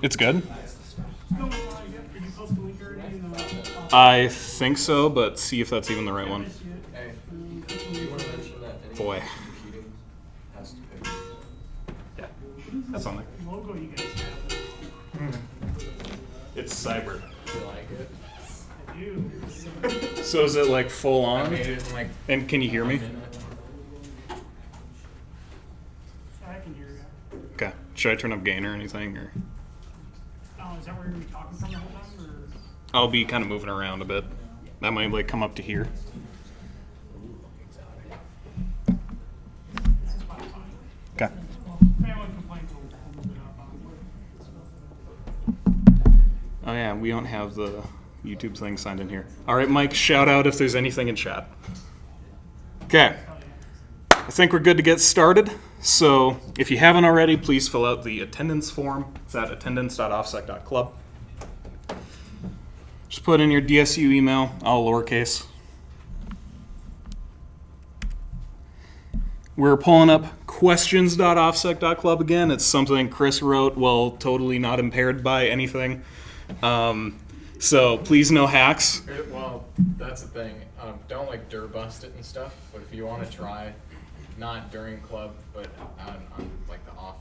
It's good? I think so, but see if that's even the right one. Hey, do you want to mention that any Boy. computing has to pay? Yeah, that's on there. Logo you guys have. It's cyber. You like it? I do. So is it like full I on? made it in like And can you hear me? a minute. I can hear you. Okay. Should I turn up gain or anything? Or Oh, is that where you're gonna be talking from the whole time? Or? I'll be kind of moving around a bit. That might like come up to here. This is fine. Okay. Family complaints will move it up. Oh yeah, we don't have the YouTube thing signed in here. All right, Mike, shout out if there's anything in chat. Okay. I think we're good to get started. So if you haven't already, please fill out the attendance form. It's at attendance.offsec.club. Just put in your DSU email, all lowercase. We're pulling up questions.offsec.club again. It's something Chris wrote while totally not impaired by anything. So please no hacks. Well, that's the thing. Don't like dir bust it and stuff. But if you want to try, not during club, but on like the off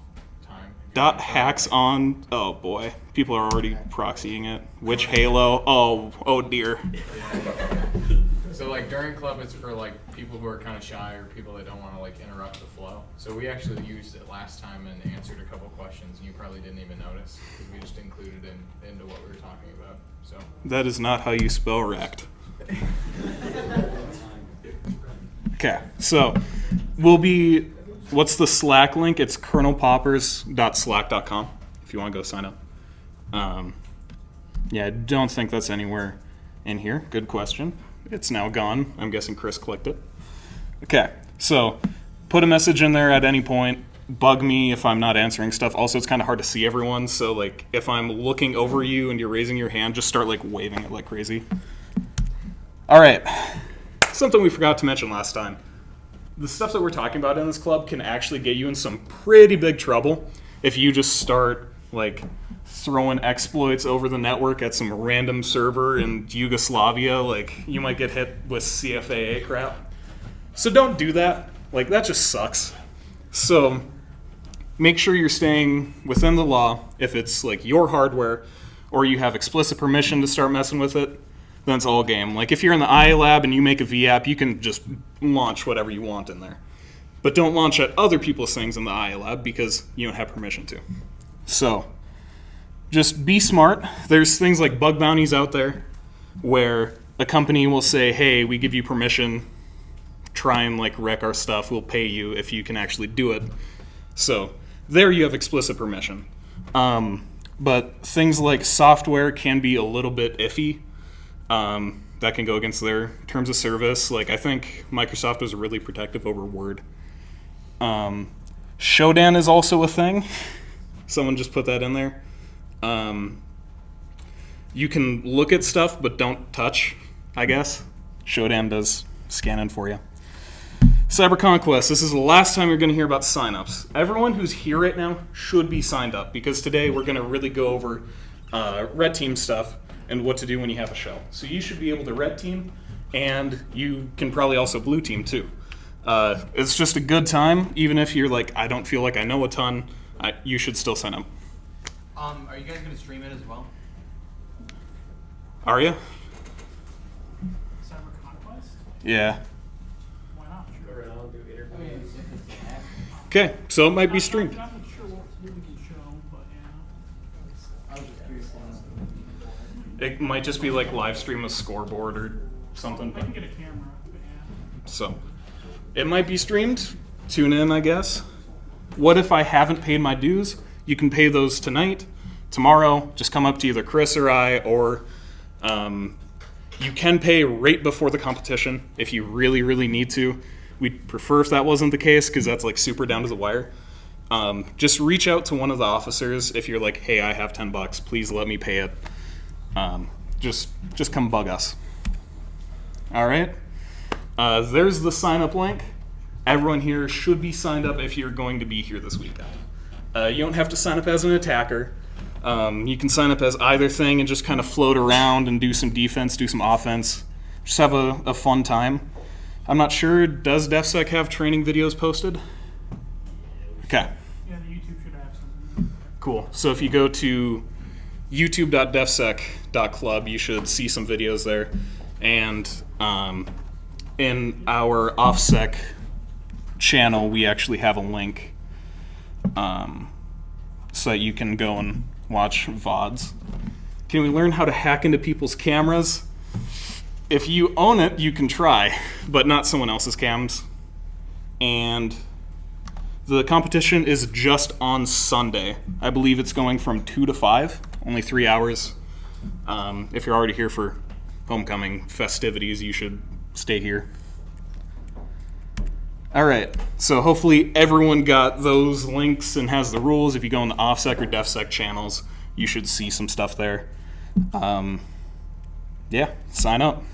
time. Dot hacks on. Oh boy, people are already proxying it. Which Halo? Oh dear. So like during club, it's for like people who are kind of shy or people that don't want to like interrupt the flow. So we actually used it last time and answered a couple questions, and you probably didn't even notice because we just included it into what we were talking about. So That is not how you spell wrecked. Okay, so we'll be. What's the Slack link? It's kernelpoppers.slack.com if you want to go sign up. Yeah, I don't think that's anywhere in here. Good question. It's now gone. I'm guessing Chris clicked it. Okay, so put a message in there at any point. Bug me if I'm not answering stuff. Also, it's kind of hard to see everyone, so like if I'm looking over you and you're raising your hand, just start like waving it like crazy. All right, something we forgot to mention last time. The stuff that we're talking about in this club can actually get you in some pretty big trouble if you just start like throwing exploits over the network at some random server in Yugoslavia. Like you might get hit with CFAA crap. So don't do that. Like that just sucks. So make sure you're staying within the law. If it's like your hardware or you have explicit permission to start messing with it, then it's all game. Like if you're in the IA lab and you make a VApp, you can just launch whatever you want in there. But don't launch at other people's things in the IA lab because you don't have permission to. So just be smart. There's things like bug bounties out there where a company will say, hey, we give you permission, try and like wreck our stuff, we'll pay you if you can actually do it. So there you have explicit permission. But things like software can be a little bit iffy. That can go against their terms of service. Like I think Microsoft was really protective over Word. Shodan is also a thing. Someone just put that in there. You can look at stuff, but don't touch, I guess. Shodan does scanning for you. Cyber Conquest, this is the last time you're going to hear about signups. Everyone who's here right now should be signed up because today we're going to really go over red team stuff and what to do when you have a shell. So you should be able to red team, and you can probably also blue team too. It's just a good time, even if you're like, I don't feel like I know a ton, you should still sign up. Are you guys going to stream it as well? Are you? Cyber Conquest? Yeah. Why not? Okay, so it might be streamed. Not sure what we can show, but yeah. I was just curious. It might just be like live stream a scoreboard or something. I can get a camera, but yeah. So it might be streamed. Tune in, I guess. What if I haven't paid my dues? You can pay those tonight, tomorrow. Just come up to either Chris or I, or you can pay right before the competition if you really, really need to. We'd prefer if that wasn't the case because that's like super down to the wire. Just reach out to one of the officers if you're like, hey, I have $10, please let me pay it. Just come bug us. All right. There's the sign up link. Everyone here should be signed up if you're going to be here this weekend. You don't have to sign up as an attacker. You can sign up as either thing and just kind of float around and do some defense, do some offense. Just have a fun time. I'm not sure, does DefSec have training videos posted? Okay. Yeah, the YouTube should have something. Cool. So if you go to youtube.defsec.club, you should see some videos there. And in our OffSec channel, we actually have a link so that you can go and watch VODs. Can we learn how to hack into people's cameras? If you own it, you can try, but not someone else's cams. And the competition is just on Sunday. I believe it's going from 2 to 5, only 3 hours. If you're already here for homecoming festivities, you should stay here. All right, so hopefully everyone got those links and has the rules. If you go in the OffSec or DefSec channels, you should see some stuff there. Yeah, sign up.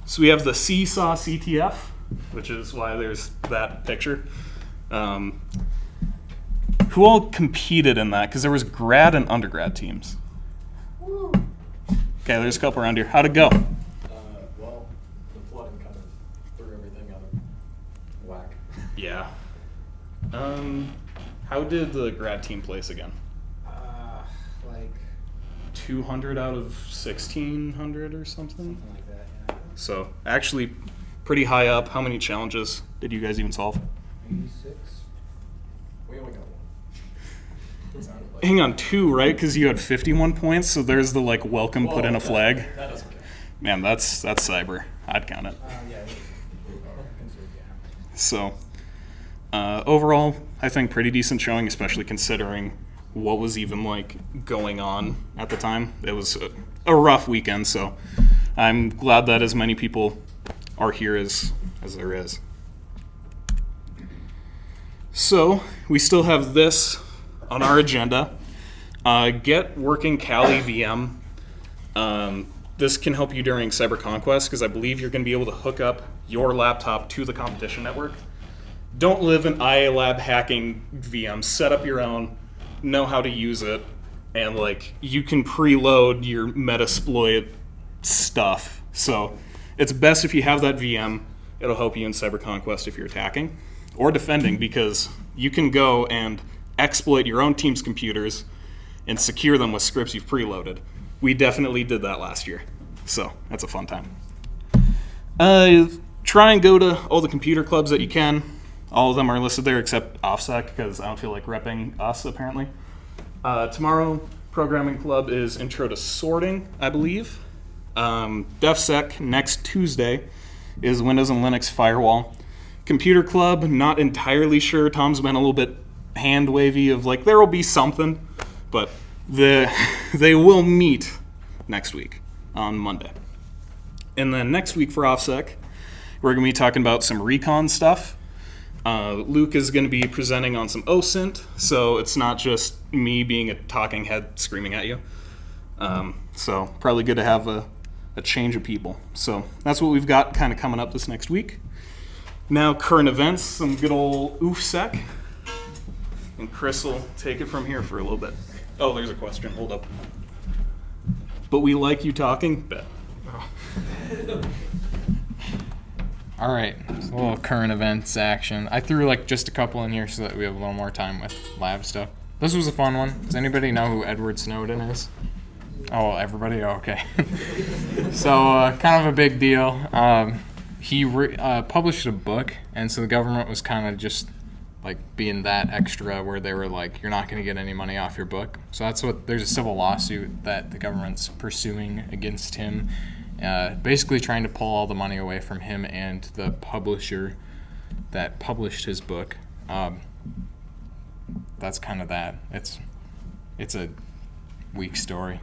So we have the Seesaw CTF, which is why there's that picture. Who all competed in that? Because there was grad and undergrad teams. Woo. Okay, there's a couple around here. How'd it go? Well, the flooding kind of threw everything out of whack. Yeah. How did the grad team place again? Like 200 out of 1,600 or something? something like that, yeah. So actually pretty high up. How many challenges did you guys even solve? 86. We only got one. It sounded like Hang on, 2, right? Because you had 51 points, so there's the like welcome put in a flag. That doesn't count. Man, that's cyber. I'd count it. Yeah, it is. Considered, yeah. So overall, I think pretty decent showing, especially considering what was even like going on at the time. It was a rough weekend, so I'm glad that as many people are here as there is. So we still have this on our agenda. Get working Kali VM. This can help you during Cyber Conquest because I believe you're going to be able to hook up your laptop to the competition network. Don't live in IA Lab hacking VM. Set up your own, know how to use it, and like you can preload your Metasploit stuff. So it's best if you have that VM. It'll help you in Cyber Conquest if you're attacking or defending because you can go and exploit your own team's computers and secure them with scripts you've preloaded. We definitely did that last year, so that's a fun time. Try and go to all the computer clubs that you can. All of them are listed there except OffSec because I don't feel like repping us apparently. Tomorrow, programming club is Intro to Sorting, I believe. DefSec next Tuesday is Windows and Linux Firewall. Computer club, not entirely sure. Tom's been a little bit hand wavy of like there will be something, but they will meet next week on Monday. And then next week for OffSec, we're going to be talking about some recon stuff. Luke is going to be presenting on some OSINT, so it's not just me being a talking head screaming at you. So probably good to have a change of people. So that's what we've got kind of coming up this next week. Now current events, some good old OofSec. And Chris will take it from here for a little bit. Oh, there's a question. Hold up. But we like you talking? Bet. All right, so a little current events action. I threw like just a couple in here so that we have a little more time with lab stuff. This was a fun one. Does anybody know who Edward Snowden is? Oh, everybody? Oh, okay. So kind of a big deal. He published a book, and so the government was kind of just like being that extra where they were like, you're not going to get any money off your book. So there's a civil lawsuit that the government's pursuing against him. Basically trying to pull all the money away from him and the publisher that published his book. That's kind of that. It's a weak story.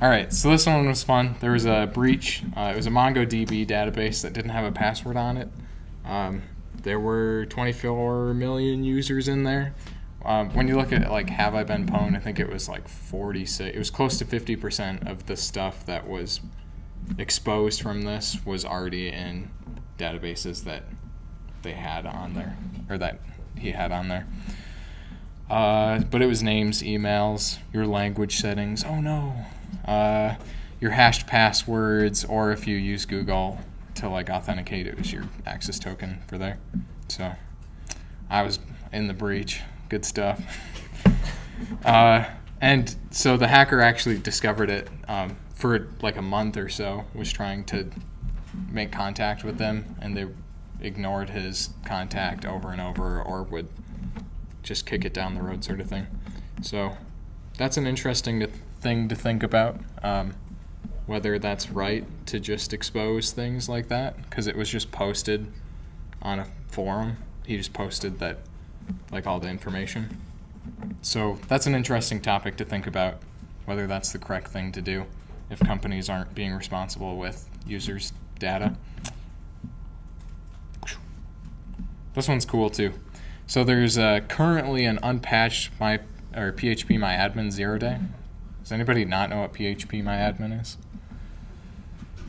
All right, so this one was fun. There was a breach. It was a MongoDB database that didn't have a password on it. There were 24 million users in there. When you look at like Have I Been Pwned, I think it was like 46. It was close to 50% of the stuff that was exposed from this was already in databases that they had on there, or that he had on there. But it was names, emails, your language settings. Oh no. Your hashed passwords, or if you use Google to like authenticate, it was your access token for there. So I was in the breach. Good stuff. And so the hacker actually discovered it for like a month or so, was trying to make contact with them, and they ignored his contact over and over, or would just kick it down the road sort of thing. So that's an interesting thing to think about, whether that's right to just expose things like that, because it was just posted on a forum. He just posted that, like, all the information. So that's an interesting topic to think about, whether that's the correct thing to do if companies aren't being responsible with users' data. This one's cool too. So there's currently an unpatched PHPMyAdmin 0 day. Does anybody not know what PHPMyAdmin is?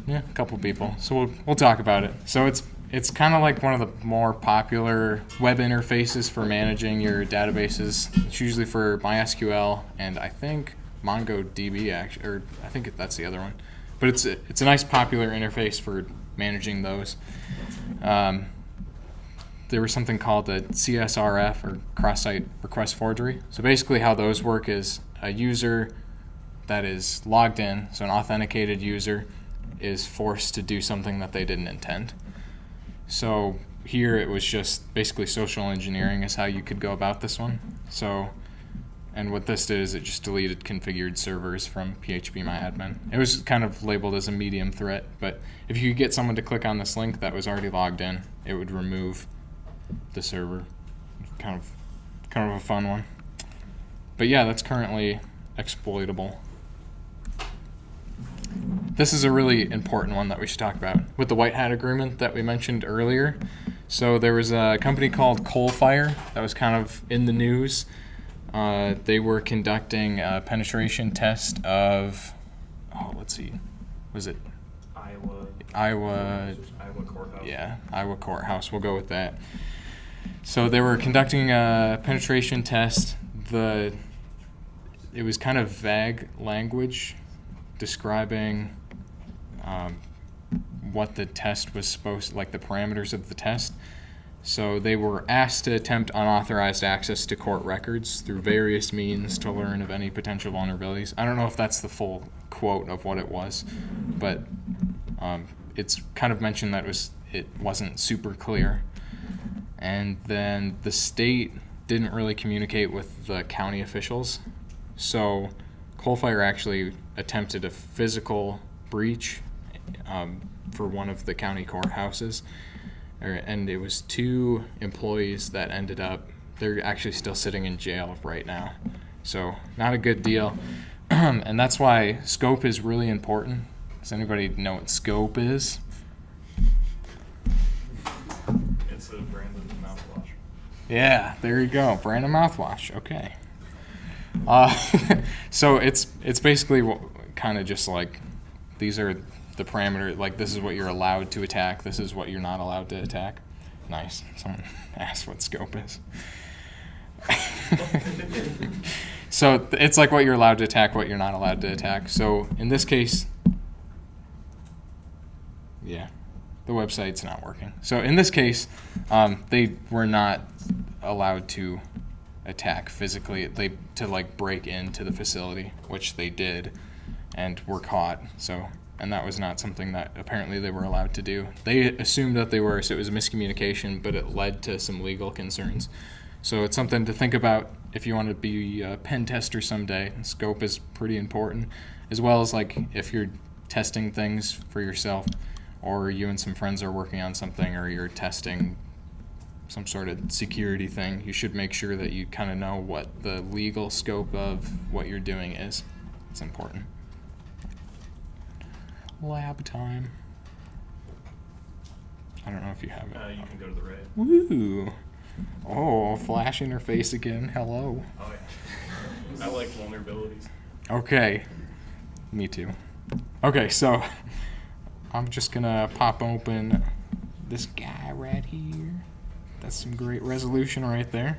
Yeah, a couple people. So we'll talk about it. So it's kind of like one of the more popular web interfaces for managing your databases. It's usually for MySQL and I think MongoDB, actually, or I think that's the other one. But it's a nice popular interface for managing those. There was something called the CSRF, or cross-site request forgery. So basically how those work is a user that is logged in, so an authenticated user, is forced to do something that they didn't intend. So here it was just basically social engineering is how you could go about this one. So, and what this did is it just deleted configured servers from PHPMyAdmin. It was kind of labeled as a medium threat, but if you could get someone to click on this link that was already logged in, it would remove the server. Kind of a fun one. But yeah, that's currently exploitable. This is a really important one that we should talk about with the White Hat agreement that we mentioned earlier. So there was a company called Coalfire that was kind of in the news. They were conducting a penetration test of, let's see, was it Iowa Courthouse. Yeah, Iowa Courthouse. We'll go with that. So they were conducting a penetration test. It was kind of vague language describing what the test was like the parameters of the test. So they were asked to attempt unauthorized access to court records through various means to learn of any potential vulnerabilities. I don't know if that's the full quote of what it was, but it's kind of mentioned that it wasn't super clear. And then the state didn't really communicate with the county officials. So Coalfire actually attempted a physical breach for one of the county courthouses. And it was 2 employees that ended up, they're actually still sitting in jail right now. So not a good deal. And that's why scope is really important. Does anybody know what scope is? It's a brand of mouthwash. Yeah, there you go. Brand of mouthwash. Okay. So it's basically kind of just like, these are the parameter, like this is what you're allowed to attack, this is what you're not allowed to attack. Nice. Someone asked what scope is. So it's like what you're allowed to attack, what you're not allowed to attack. So in this case, yeah, the website's not working. So in this case, they were not allowed to attack physically, to like break into the facility, which they did and were caught. So, and that was not something that apparently they were allowed to do. They assumed that they were, so it was a miscommunication, but it led to some legal concerns. So it's something to think about if you want to be a pen tester someday. Scope is pretty important, as well as like if you're testing things for yourself, or you and some friends are working on something, or you're testing some sort of security thing, you should make sure that you kind of know what the legal scope of what you're doing is. It's important. Lab time. I don't know if you have it. You can go to the Reddit. Woo! Oh, flash interface again. Hello. Oh yeah. I like vulnerabilities. Okay. Me too. Okay, so I'm just gonna pop open this guy right here. That's some great resolution right there.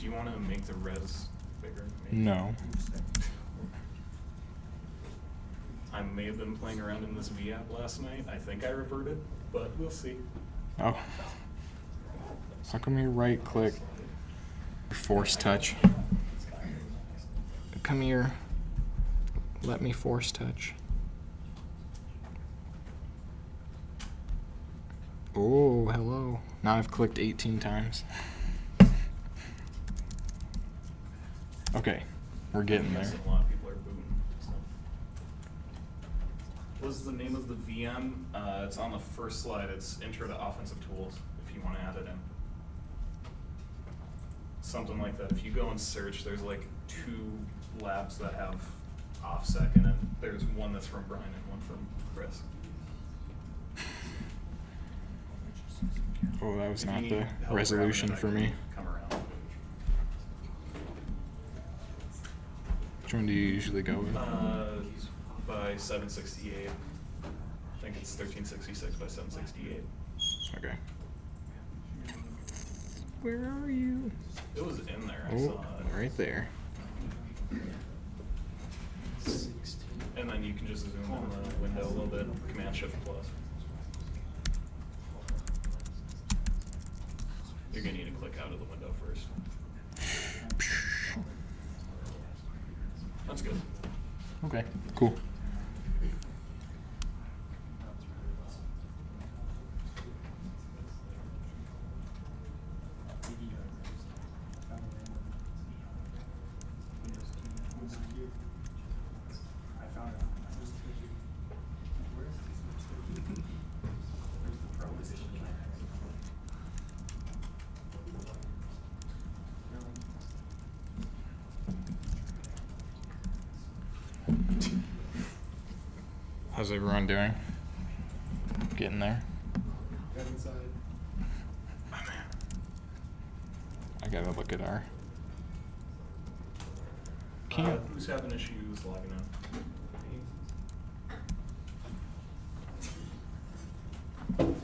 Do you want to make the res bigger? Maybe? No. I may have been playing around in this Vap last night. I think I reverted, but we'll see. Oh. How come you right click? Force touch. Come here. Let me force touch. Oh, hello. Now I've clicked 18 times. Okay, we're getting there. A lot of people are booting. So. What's the name of the VM? It's on the first slide. It's Intro to Offensive Tools, if you want to add it in. Something like that. If you go and search, there's like 2 labs that have OffSec in it. There's one that's from Brian and one from Chris. Oh, that was If you not need the help resolution grabbing it, for I can me. Come around. Which one do you usually go with? By 768. I think it's 1366 by 768. Okay. Where are you? It was in there. I Oh, saw it. right there. And then you can just zoom in the window a little bit. Command Shift plus. You're gonna need to click out of the window first. That's good. Okay, cool. How's everyone doing? Getting there? I gotta look at our. Can't. Who's having issues logging in?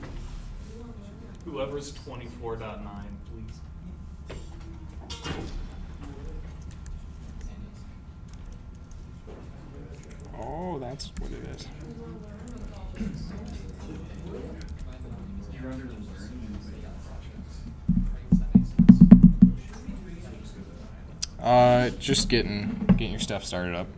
Whoever's 24.9, please. Oh, that's what it is. Just getting your stuff started up.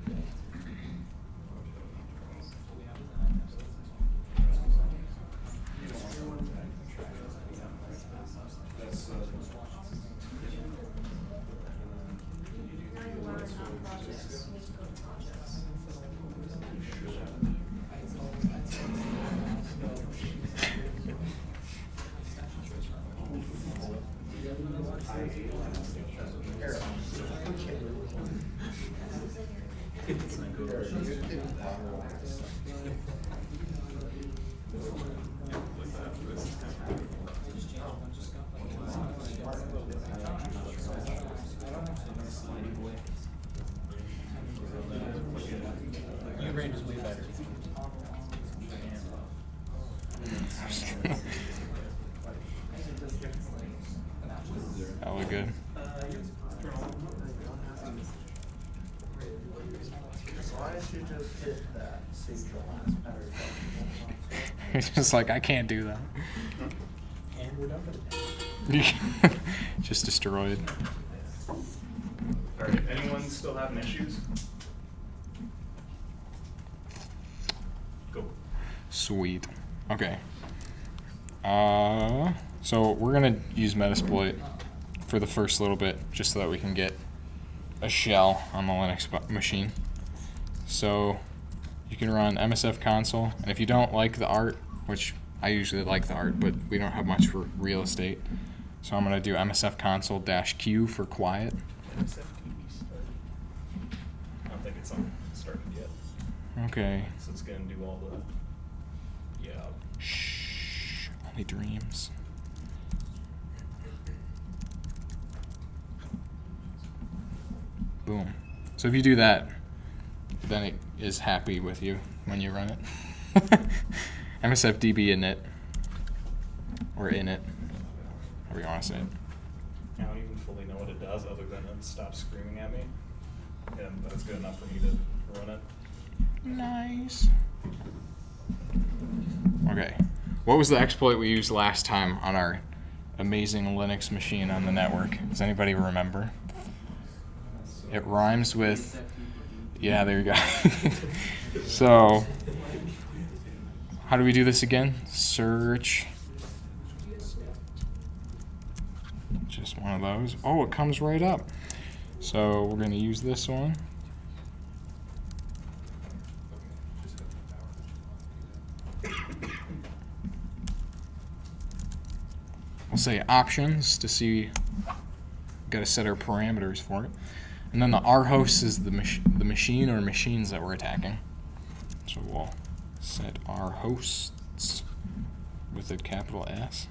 Your range is way better. That look good. Why don't you just hit that? See the last paragraph. It's just like, I can't do that. And we're done for the day. Just destroyed. Alright, anyone still having issues? Go. Sweet. Okay. So we're gonna use Metasploit for the first little bit, just so that we can get a shell on the Linux machine. So you can run MSF console, and if you don't like the art, which I usually like the art, but we don't have much for real estate, so I'm gonna do MSF console -Q for quiet. NSF Keys. I don't think it's started yet. Okay. So it's gonna do all the. Yeah. Shh. Only dreams. Boom. So if you do that, then it is happy with you when you run it. MSFDB init. Or init. However you want to say it. I don't even fully know what it does. does other than it stops screaming at me. And that's good enough for me to run it. Nice. Okay. What was the exploit we used last time on our amazing Linux machine on the network? Does anybody remember? It rhymes with... Yeah, there you go. So, how do we do this again? Search. Just one of those. Oh, it comes right up. So we're going to use this one. We'll say options to see. Got to set our parameters for it. And then the rhost is the machine or machines that we're attacking. So we'll set our hosts with a capital S.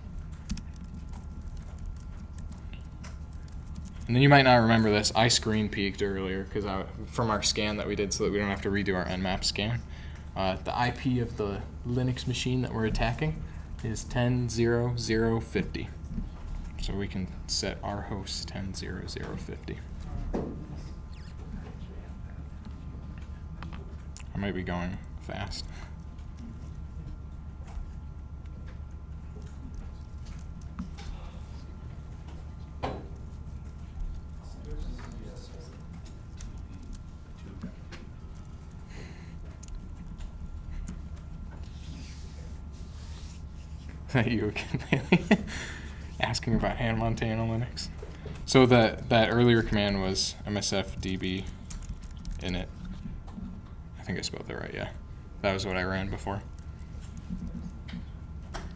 And then you might not remember this. I screen peeked earlier because from our scan that we did so that we don't have to redo our nmap scan. The IP of the Linux machine that we're attacking is 10.0.0.50. So we can set our host 10.0.0.50. I might be going fast. Is that you again? Asking about Han Montana Linux. So that earlier command was msfdb init. I think I spelled that right, yeah. That was what I ran before.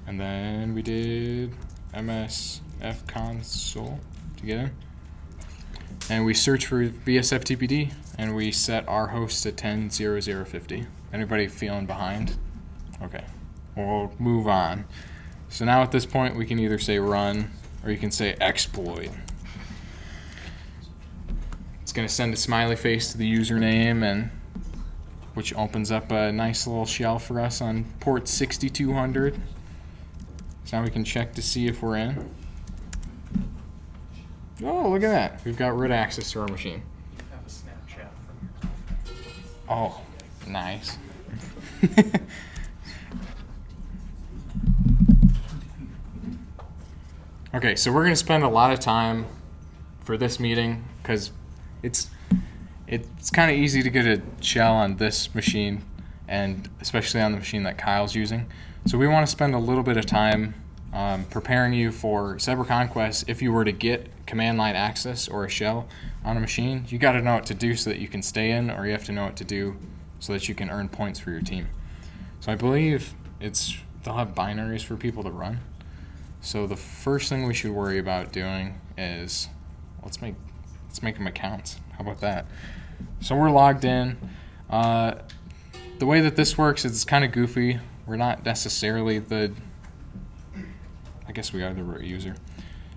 And then we did msf console to get in. And we search for vsftpd, and we set our host to 10.0.0.50. Anybody feeling behind? Okay, we'll move on. So now at this point, we can either say run, or you can say exploit. It's going to send a smiley face to the username, and which opens up a nice little shell for us on port 6200. So now we can check to see if we're in. Oh, look at that. We've got root access to our machine. Have a Snapchat from your Oh, nice. Okay, so we're going to spend a lot of time for this meeting because it's kind of easy to get a shell on this machine, and especially on the machine that Kyle's using. So we want to spend a little bit of time preparing you for CyberConquest. If you were to get command line access or a shell on a machine, you got to know what to do so that you can stay in, or you have to know what to do so that you can earn points for your team. So I believe they'll have binaries for people to run. So the first thing we should worry about doing is let's make them accounts. How about that? So we're logged in. The way that this works is it's kind of goofy. We're not necessarily I guess we are the root user.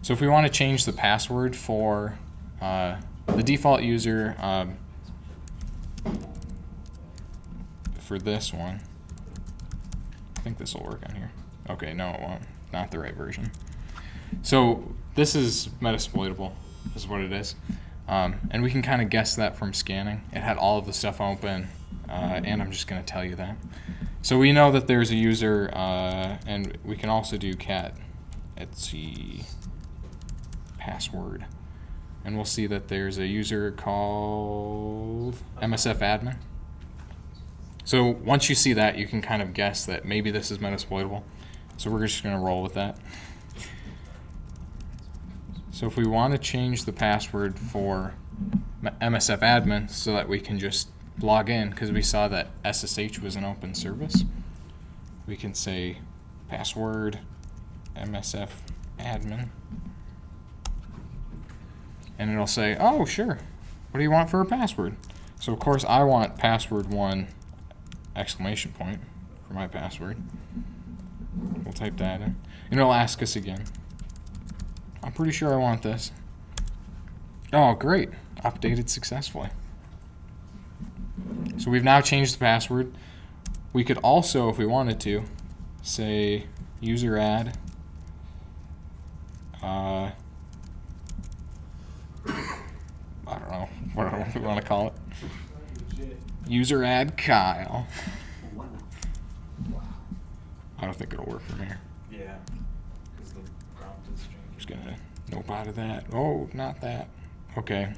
So if we want to change the password for the default user for this one, I think this will work on here. Okay, no it won't. Not the right version. So this is Metasploitable, is what it is. And we can kind of guess that from scanning. It had all of the stuff open, and I'm just going to tell you that. So we know that there's a user, and we can also do cat etc password. And we'll see that there's a user called MSFAdmin. So once you see that, you can kind of guess that maybe this is Metasploitable. So we're just going to roll with that. So if we want to change the password for MSFAdmin so that we can just log in, because we saw that SSH was an open service, we can say password MSFAdmin. And it'll say, oh, sure. What do you want for a password? So, of course, I want password1 exclamation point for my password. We'll type that in. And it'll ask us again. I'm pretty sure I want this. Oh, great. Updated successfully. So we've now changed the password. We could also, if we wanted to, say user add whatever we want to call it. User add Kyle. I don't think it'll work from here. Yeah, because the prompt is changing. Just gonna nope out of that. Oh, not that. Okay.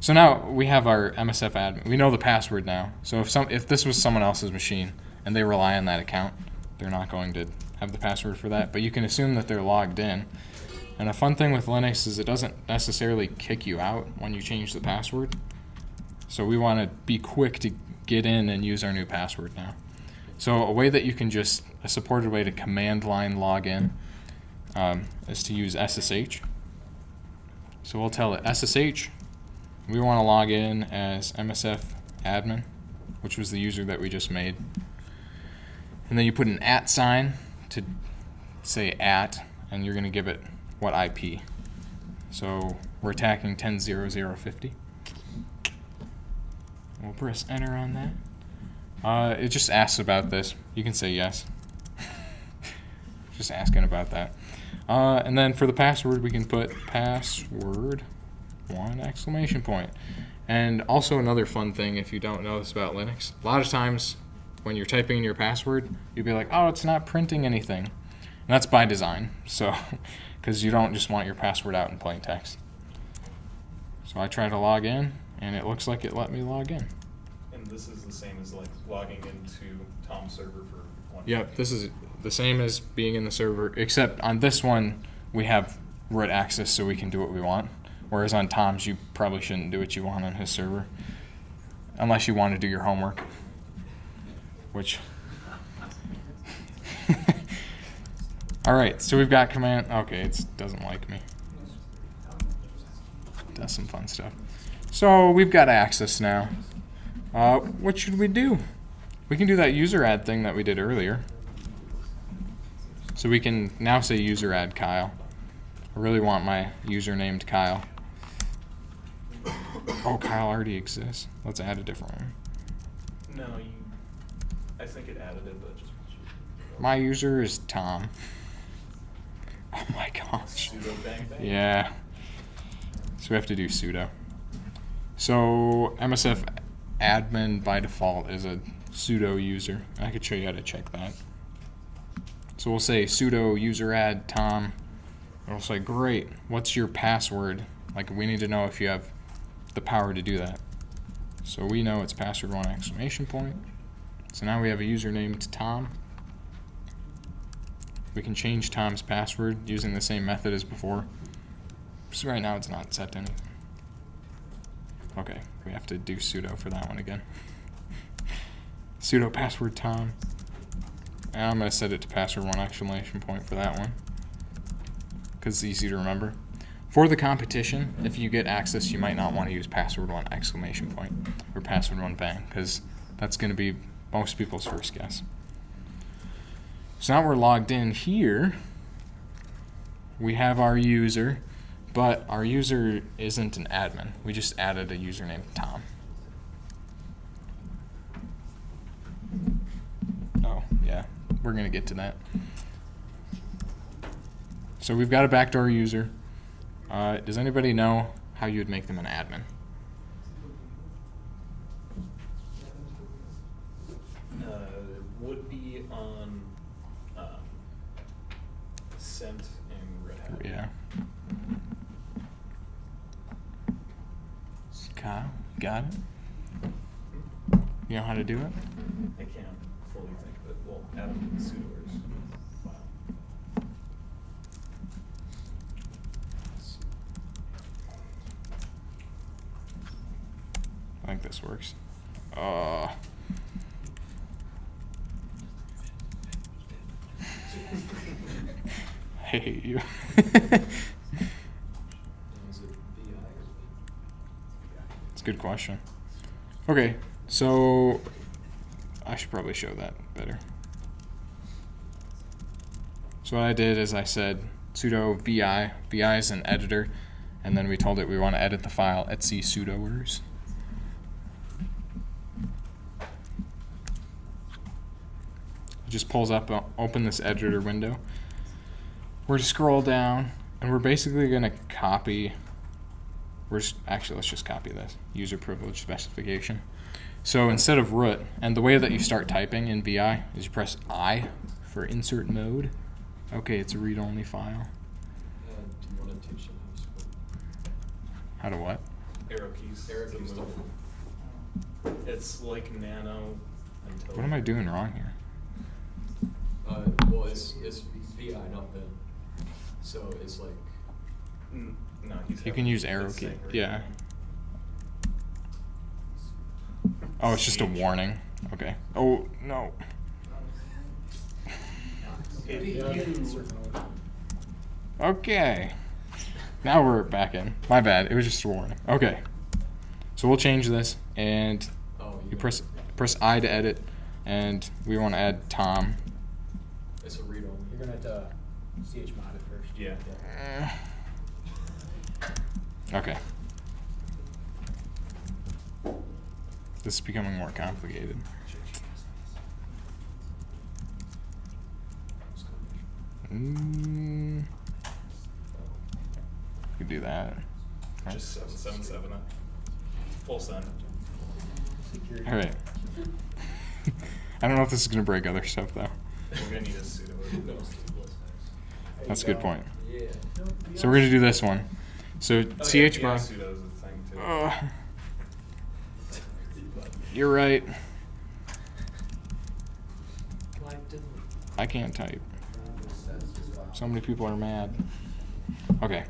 So now we have our MSF admin. We know the password now. So if this was someone else's machine and they rely on that account, they're not going to have the password for that. But you can assume that they're logged in. And a fun thing with Linux is it doesn't necessarily kick you out when you change the password. So we want to be quick to get in and use our new password now. So a way that you can a supported way to command line log in is to use SSH. So we'll tell it SSH. We want to log in as MSFadmin, which was the user that we just made. And then you put an @ sign to say @ and you're going to give it what IP. So we're attacking 10.0.0.50. We'll press enter on that. It just asks about this. You can say yes. Just asking about that. And then for the password, we can put password 1!! And also another fun thing, if you don't know this about Linux, a lot of times when you're typing in your password, you'll be like, oh, it's not printing anything. And that's by design, so because you don't just want your password out in plain text. So I try to log in, and it looks like it let me log in. And this is the same as like logging into Tom's server for one. Yep, this is the same as being in the server, except on this one we have root access so we can do what we want. Whereas on Tom's, you probably shouldn't do what you want on his server, unless you want to do your homework, which... All right, so we've got command. Okay, it doesn't like me. Does some fun stuff. So we've got access now. What should we do? We can do that user add thing that we did earlier. So we can now say user add Kyle. I really want my user named Kyle. Oh, Kyle already exists. Let's add a different one. No, I think it added it, but just. My user is Tom. Oh my gosh. Sudo bang bang. Yeah. So we have to do sudo. So MSFadmin by default is a sudo user. I could show you how to check that. So we'll say sudo user add Tom. And we'll say, great, what's your password? Like, we need to know if you have the power to do that. So we know it's password 1!! So now we have a user named Tom. We can change Tom's password using the same method as before. So right now it's not set to anything. Okay, we have to do sudo for that one again. Sudo password Tom. And I'm going to set it to password 1!! For that one, because it's easy to remember. For the competition, if you get access, you might not want to use password 1!! Or password 1!, because that's going to be most people's first guess. So now we're logged in here. We have our user, but our user isn't an admin. We just added a user named Tom. Oh, yeah, we're going to get to that. So we've got a backdoor user. Does anybody know how you would make them an admin? Would be on Cent and Red Hat. Yeah. Kyle, got it? You know how to do it? I can't fully think of it. Well, add them to the sudoers file. I think this works. I hate you. It's a good question. Okay, so I should probably show that better. So what I did is I said sudo vi. Vi is an editor, and then we told it we want to edit the file etc sudoers. It just pulls up, open this editor window. We're to scroll down, And we're basically going to copy, actually let's just copy this, user privilege specification. So instead of root, and the way that you start typing in VI is you press I for insert mode. Okay, it's a read-only file. Do you want to teach them How to what? Arrow keys. Arrow keys stuff? It's like nano until. What am I doing wrong here? Well, it's VI, not Vim. So it's like. No, You can use arrow key. Yeah. Oh, it's just a warning. Okay. Oh, no. Okay. Now we're back in. My bad. It was just a warning. Okay. So we'll change this, and you press I to edit, and we want to add Tom. It's a read only. You're gonna have to chmod it first. Yeah. Okay. This is becoming more complicated. You could do that. Just 777 it. Full send. All right. I don't know if this is going to break other stuff, though. We're gonna need a pseudo. That's a good point. Yeah. So we're going to do this one. So chmod. Pseudo's a thing too. You're right. I can't type. So many people are mad. Okay.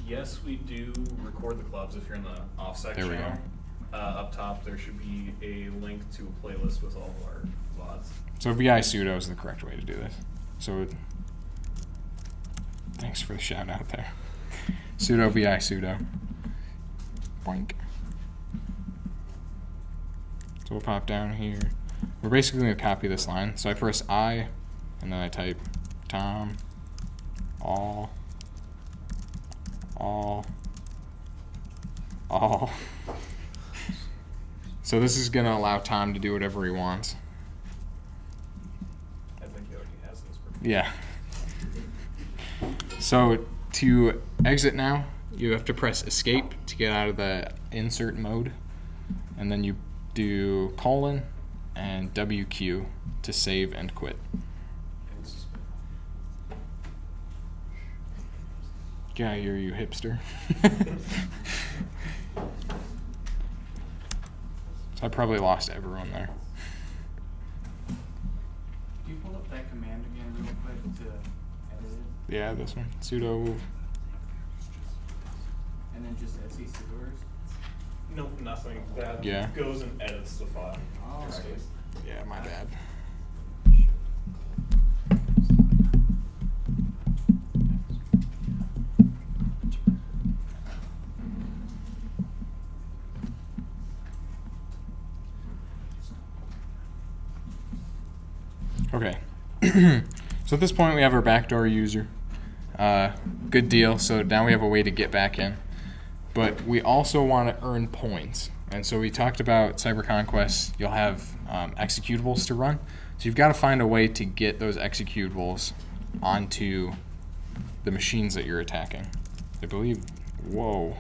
Yes, we do record the clubs if you're in the offsec There we channel. Up top, there should be a link to a playlist with all of our VODs. So VI sudo is the correct way to do this. So thanks for the shout out there. Sudo VI sudo. Boink. So we'll pop down here. We're basically going to copy this line. So I press I, and then I type Tom, all. So this is going to allow Tom to do whatever he wants. I think he already has those. Yeah. So to exit now, you have to press escape to get out of the insert mode. And then you do colon and WQ to save and quit. Get out of here, you hipster. So I probably lost everyone there. Can you pull up that command again real quick to edit it? Yeah, this one. Sudo. And then just etc sewers? Nope, nothing. That Yeah. goes and edits the file. Oh, okay. Yeah, my bad. Okay. So at this point we have our backdoor user. Good deal. So now we have a way to get back in. But we also want to earn points. And so we talked about Cyber Conquest. You'll have executables to run. So you've got to find a way to get those executables onto the machines that you're attacking. I believe, whoa.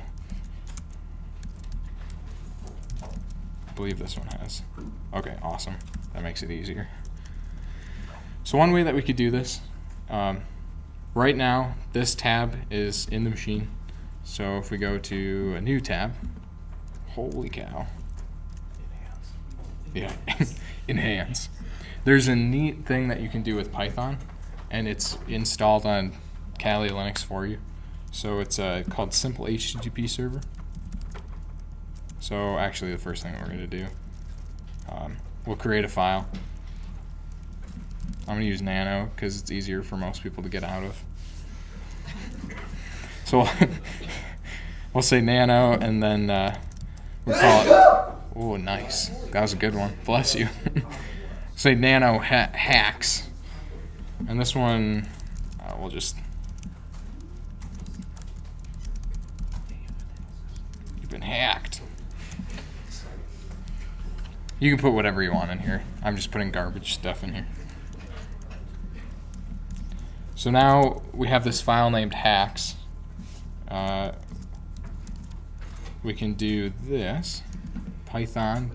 I believe this one has. Okay, awesome. That makes it easier. So one way that we could do this, right now, this tab is in the machine. So if we go to a new tab, holy cow. Yeah, enhance. There's a neat thing that you can do with Python, and it's installed on Kali Linux for you. So it's called Simple HTTP Server. So actually the first thing that we're going to do, we'll create a file. I'm going to use nano because it's easier for most people to get out of. So we'll say nano, and then we'll call it, oh, nice. That was a good one. Bless you. Say nano hacks. And this one, we'll just, you've been hacked. You can put whatever you want in here. I'm just putting garbage stuff in here. So now we have this file named hacks. We can do this, Python,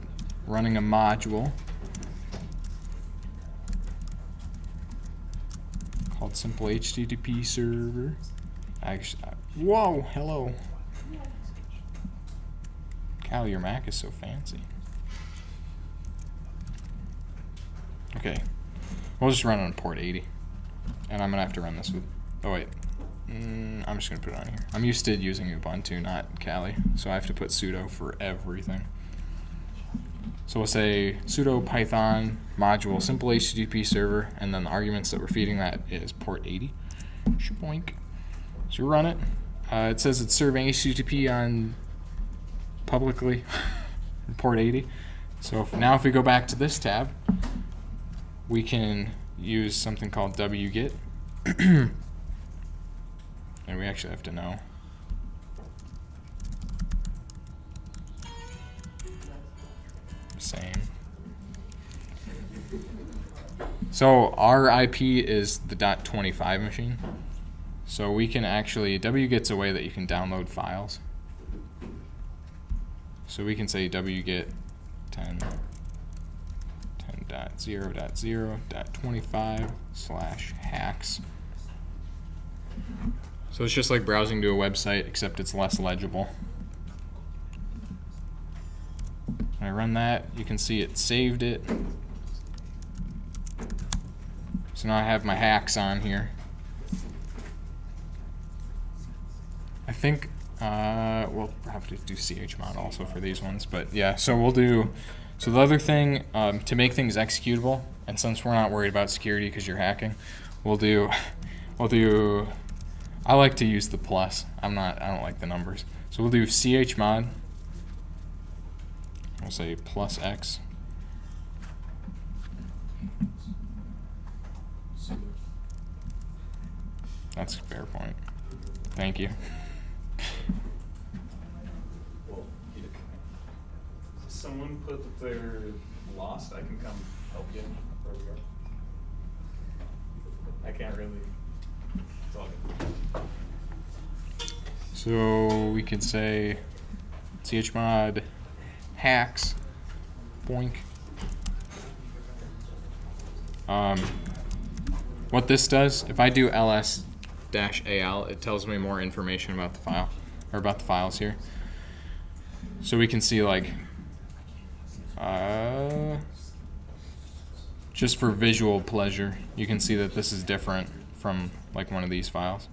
running a module called simple HTTP server. Actually, whoa, hello. Cal, your Mac is so fancy. Okay, we'll just run on port 80. And I'm gonna have to run this with, oh wait, I'm just gonna put it on here. I'm used to using Ubuntu, not Kali, so I have to put sudo for everything. So we'll say sudo python module simple HTTP server, and then the arguments that we're feeding that is port 80. Shaboink. So we run it. It says it's serving HTTP on publicly port 80. So now if we go back to this tab, we can use something called Wget. And we actually have to know. Same. So our IP is the .25 machine. So we can actually, Wget's a way that you can download files. So we can say wget 10.0.0.25/hacks. So it's just like browsing to a website, except it's less legible. When I run that, you can see it saved it. So now I have my hacks on here. I think we'll have to do chmod also for these ones, but yeah, so we'll do, so the other thing, to make things executable, and since we're not worried about security because you're hacking, we'll do, I like to use the plus. I don't like the numbers. So we'll do chmod. We'll say +x. That's a fair point. Thank you. Someone put that they're lost. I can come help you. Where we go. I can't really. It's all good. So we could say chmod hacks boink. What this does, if I do ls-al, it tells me more information about the file, or about the files here. So we can see, like, just for visual pleasure, you can see that this is different from like one of these files.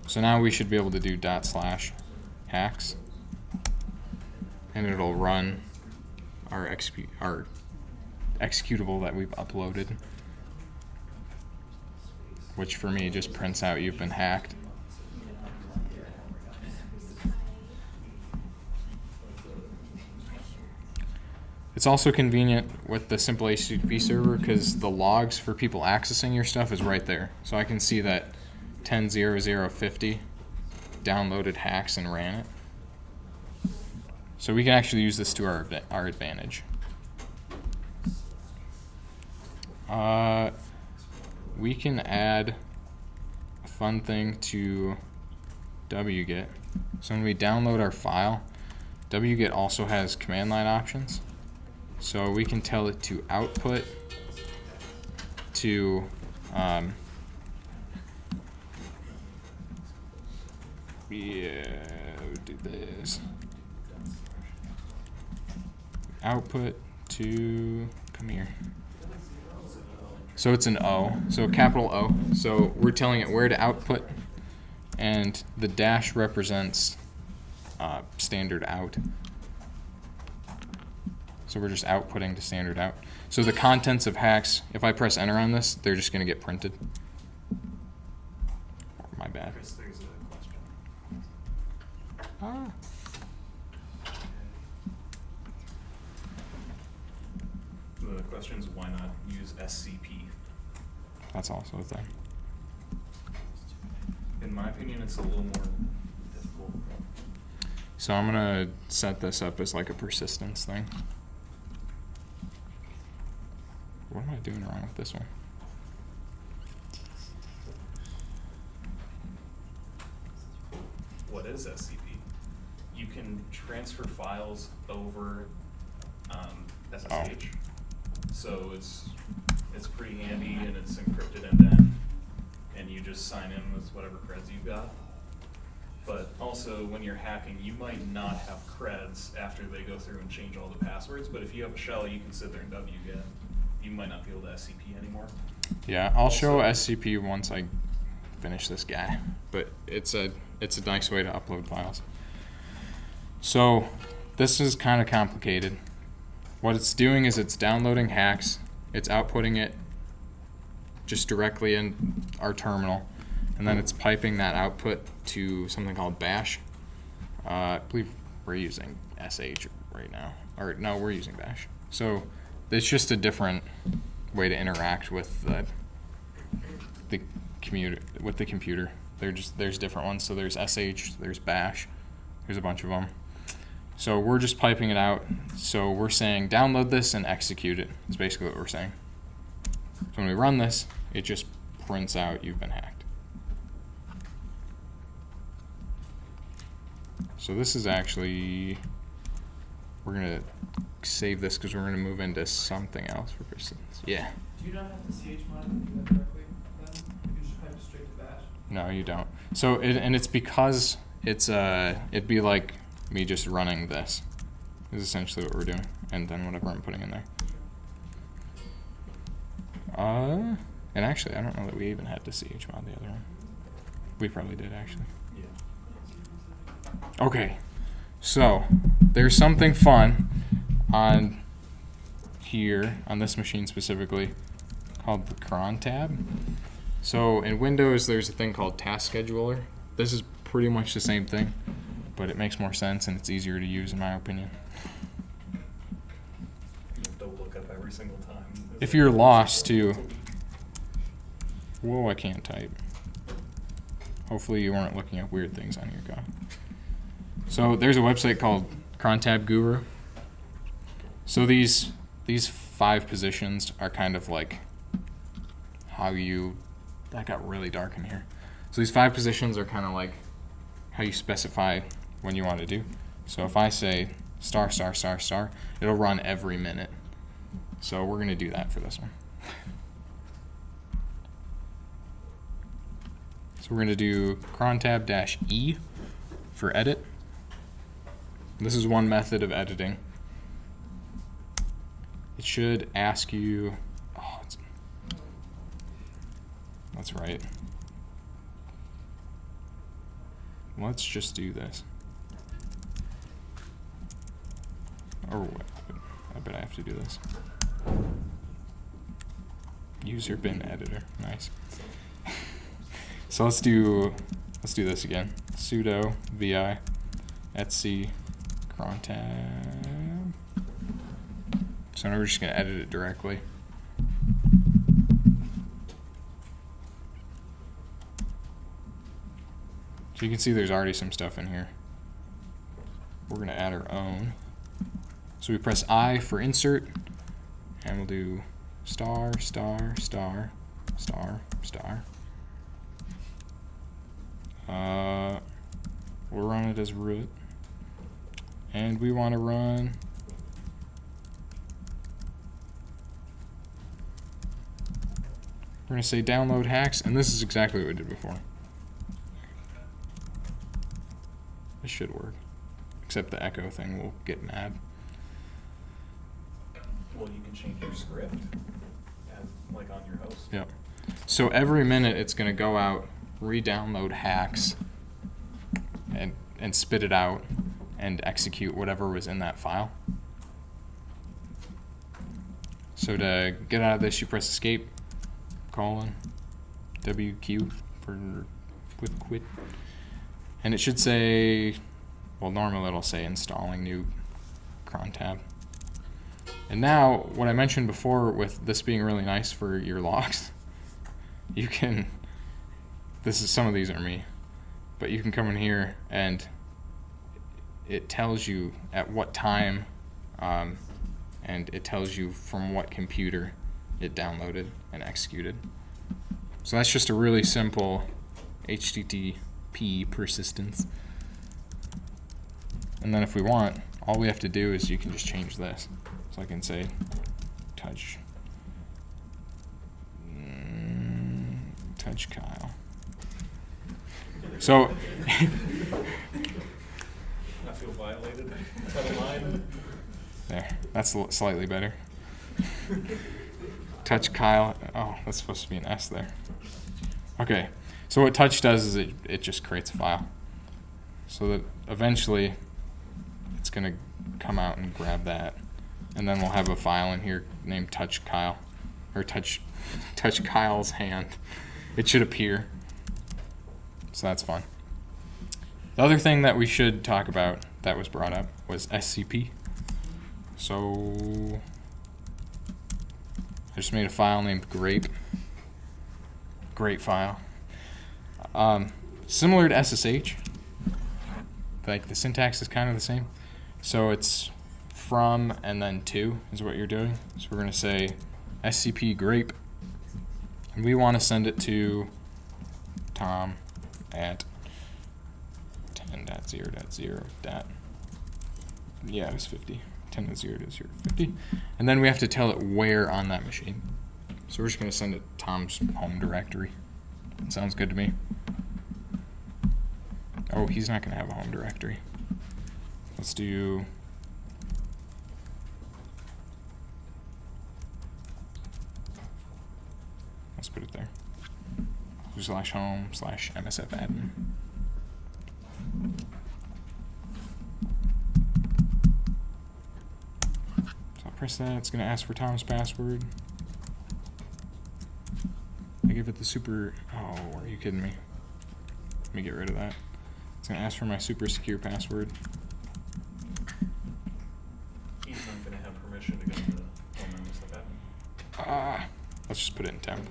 So now we should be able to do /hacks, and it'll run our executable that we've uploaded, which for me just prints out you've been hacked. It's also convenient with the simple HTTP server because the logs for people accessing your stuff is right there. So I can see that 10.0.0.50 downloaded hacks and ran it. So we can actually use this to our advantage. We can add a fun thing to Wget. So when we download our file, Wget also has command line options. So we can tell it to output to do this. Output to, come here. So it's an O, so capital O. So we're telling it where to output, and the dash represents standard out. So we're just outputting to standard out. So the contents of hacks, if I press enter on this, they're just going to get printed. My bad. Chris, there's a question. Ah. The question is why not use SCP? That's also a thing. In my opinion, it's a little more difficult. So I'm going to set this up as like a persistence thing, What am I doing wrong with this one? What is SCP? You can transfer files over SSH, so it's pretty handy and it's encrypted end to end, and you just sign in with whatever creds you've got. But also, when you're hacking, you might not have creds after they go through and change all the passwords. But if you have a shell, you can sit there and Wget. You might not be able to SCP anymore. Yeah, I'll show SCP once I finish this guy, but it's a nice way to upload files. So this is kind of complicated. What it's doing is it's downloading hacks, it's outputting it just directly in our terminal, and then it's piping that output to something called bash. I believe we're using SH right now, or no, we're using bash. So it's just a different way to interact with the computer. There's different ones. So there's SH, there's bash, there's a bunch of them. So we're just piping it out. So we're saying download this and execute it. That's basically what we're saying. So when we run this, it just prints out you've been hacked. So this is actually, we're gonna save this because we're gonna move into something else for persistence. Yeah. Do you not have to chmod and do that directly then? You just pipe it straight to bash? No, you don't. So it's because it's it'd be like me just running this. Is essentially what we're doing, and then whatever I'm putting in there. And actually, I don't know that we even had to chmod the other one. We probably did actually. Yeah. Okay, so there's something fun on here, on this machine specifically, called the crontab. So in Windows, there's a thing called Task Scheduler. This is pretty much the same thing, but it makes more sense and it's easier to use in my opinion. You have to look up every single time. If you're lost too. Whoa, I can't type. Hopefully you weren't looking up weird things on your code. So there's a website called Crontab Guru. So these 5 positions are kind of like how you, that got really dark in here. So these 5 positions are kind of like how you specify when you want to do. So if I say star, star, star, star, it'll run every minute. So we're going to do that for this one. So we're going to do crontab-E for edit. This is one method of editing. It should ask you, oh, that's right. Let's just do this. Oh, I bet I have to do this. User bin editor, nice. So let's do this again. Sudo vi etc crontab. So now we're just gonna edit it directly. So you can see there's already some stuff in here. We're gonna add our own. So we press I for insert, and we'll do star, star, star, star, star. We'll run it as root, and we want to run we're going to say download hacks, and this is exactly what we did before. This should work, except the echo thing will get mad. Well, you can change your script, like on your host. Yep. So every minute it's going to go out, re-download hacks, and spit it out and execute whatever was in that file. So to get out of this, you press escape, colon, WQ with quit. And it should say, well, normally it'll say installing new crontab. And now, what I mentioned before with this being really nice for your logs, you can, some of these are me, but you can come in here and it tells you at what time, and it tells you from what computer it downloaded and executed. So that's just a really simple HTTP persistence. And then if we want, all we have to do is you can just change this. So I can say touch Kyle. So I feel violated. Title 9. there, that's slightly better. Touch Kyle. Oh, that's supposed to be an S there. Okay, so what touch does is it just creates a file. So that eventually it's going to come out and grab that. And then we'll have a file in here named touch Kyle, or touch Kyle's hand. It should appear. So that's fun. The other thing that we should talk about that was brought up was SCP. So I just made a file named grape file. Similar to SSH, like the syntax is kind of the same. So it's from and then to is what you're doing. So we're going to say SCP grape, and we want to send it to Tom at 10.0.0. Yeah, it was 50. 10.0.0.50. And then we have to tell it where on that machine. So we're just going to send it to Tom's home directory. Sounds good to me. Oh, he's not going to have a home directory. Let's do... Let's put it there. /home/MSFadmin. So I'll press that. It's going to ask for Tom's password. I give it the super... Oh, are you kidding me? Let me get rid of that. It's going to ask for my super secure password. He's not going to have permission to go to the home MSFadmin. Let's just put it in temp.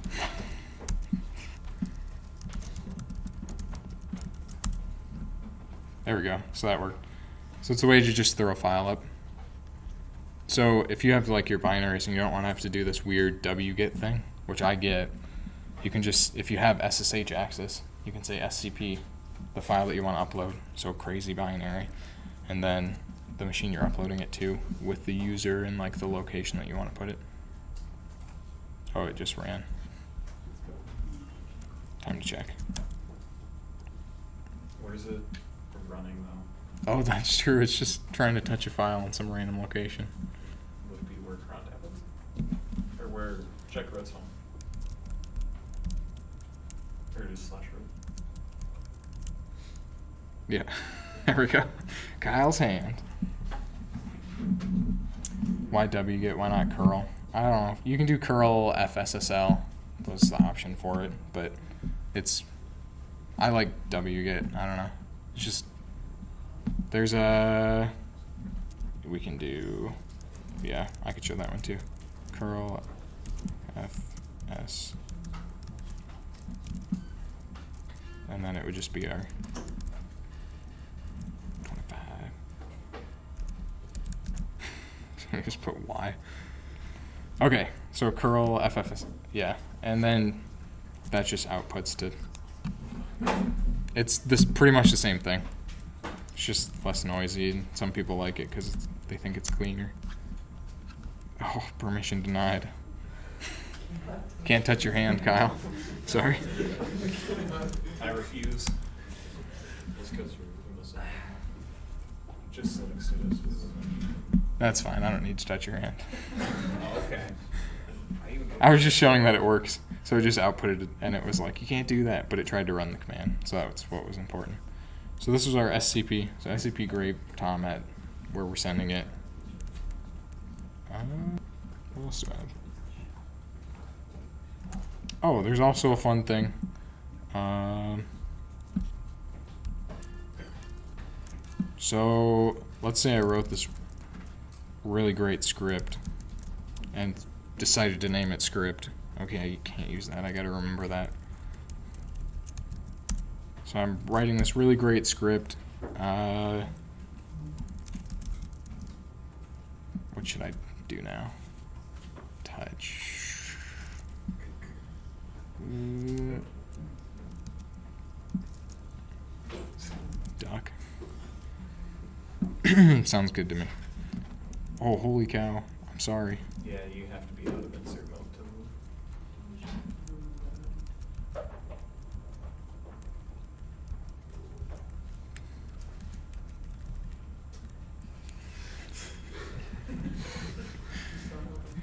There we go. So that worked. So it's a way to just throw a file up. So if you have like your binaries and you don't want to have to do this weird Wget thing, which I get, you can just, if you have SSH access, you can say SCP, the file that you want to upload, so crazy binary, and then the machine you're uploading it to with the user and like the location that you want to put it. Oh, it just ran. Time to check. Where's it running though? Oh, that's true. It's just trying to touch a file in some random location. Would it be where crontab is? Or where check root's home? Or just /root? Yeah. There we go. Kyle's hand. Why Wget? Why not curl? I don't know. You can do curl fssl. That's the option for it, but it's... I like Wget. I don't know. It's just... There's a... We can do... Yeah, I could show that one too. Curl fs. And then it would just be our 25. So just put y. Okay, so curl ffs. Yeah, and then that just outputs to... It's this pretty much the same thing. It's just less noisy, and some people like it because they think it's cleaner. Oh, permission denied. Can't touch your hand, Kyle. Sorry. I refuse. Just because you're missing. Just Linux sudos. That's fine. I don't need to touch your hand. Oh, okay. I was just showing that it works. So it just outputted it, and it was like, you can't do that, but it tried to run the command. So that's what was important. So this was our SCP. So SCP grape Tom at where we're sending it. What else do I have? Oh, there's also a fun thing. So let's say I wrote this really great script and decided to name it script. Okay, you can't use that. I gotta remember that. So I'm writing this really great script. What should I do now? Touch Duck. Sounds good to me. Oh, holy cow. I'm sorry. Yeah, you have to be out of insert mode to move.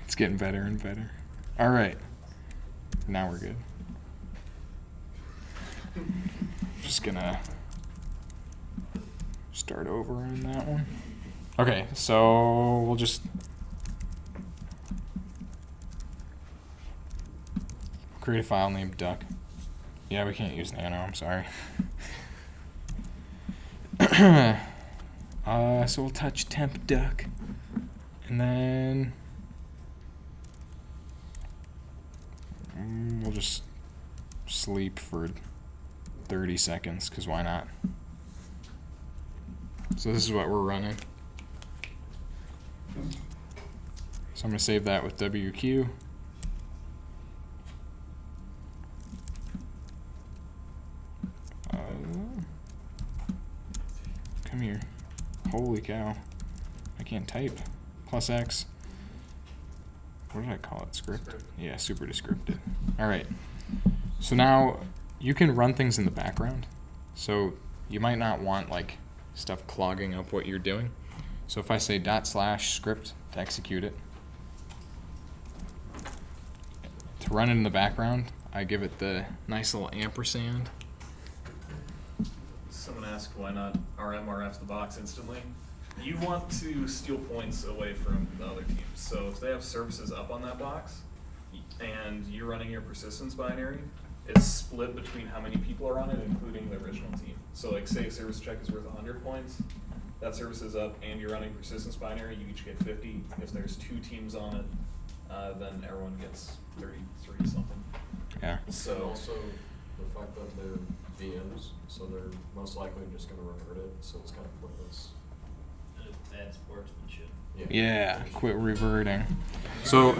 It's getting better and better. All right. Now we're good. Just gonna start over on that one. Okay, so we'll just create a file named duck. Yeah, we can't use nano, I'm sorry. So we'll touch temp duck, and then we'll just sleep for 30 seconds, because why not? So this is what we're running. So I'm going to save that with WQ. Come here. Holy cow. I can't type. +X. What did I call it? Script? Yeah, super descriptive. Alright. So now you can run things in the background. So you might not want like stuff clogging up what you're doing. So if I say /script to execute it, to run it in the background, I give it the nice little ampersand. Someone asked why not RMRF the box instantly. You want to steal points away from the other teams. So if they have services up on that box and you're running your persistence binary, it's split between how many people are on it, including the original team. So like say a service check is worth 100 points, that service is up and you're running persistence binary, you each get 50. If there's 2 teams on it, then everyone gets 33 something. Yeah. So Also, the fact that they're VMs, so they're most likely just going to revert it, so it's kind of pointless. Bad sportsmanship. Yeah, quit reverting. So,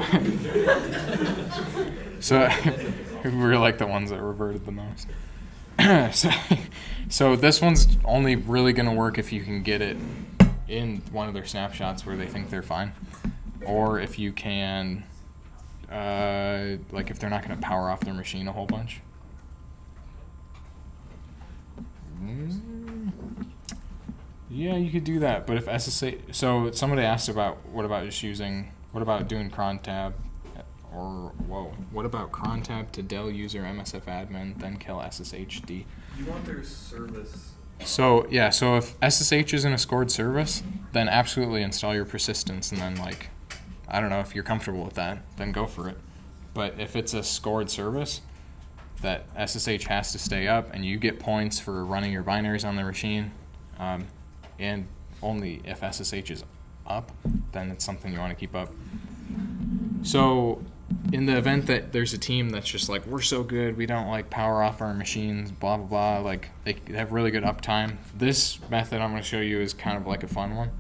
so we're like the ones that reverted the most. So this one's only really going to work if you can get it in one of their snapshots where they think they're fine, or if you can, like if they're not going to power off their machine a whole bunch. Yeah, you could do that, but if SSH, so somebody asked about what about doing crontab, or what about crontab to del user MSFadmin, then kill SSHD? you want their service. So yeah, so if SSH isn't a scored service, then absolutely install your persistence, and then like, I don't know, if you're comfortable with that, then go for it. But if it's a scored service, that SSH has to stay up, and you get points for running your binaries on the machine, and only if SSH is up, then it's something you want to keep up. So in the event that there's a team that's just like, we're so good, we don't like power off our machines, blah, blah, blah, like they have really good uptime, this method I'm going to show you is kind of like a fun one.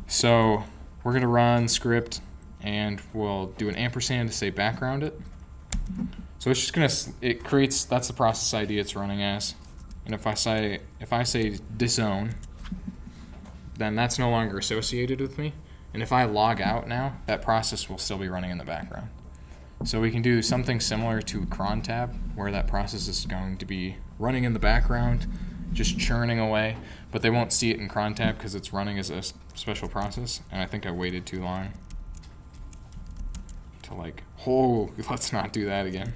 So we're going to run script, and we'll do an ampersand to say background it. So it's just going to, it creates, that's the process ID it's running as. And if I say disown, then that's no longer associated with me. And if I log out now, that process will still be running in the background. So we can do something similar to crontab, where that process is going to be running in the background, just churning away, but they won't see it in crontab because it's running as a special process. And I think I waited too long to like, oh, let's not do that again.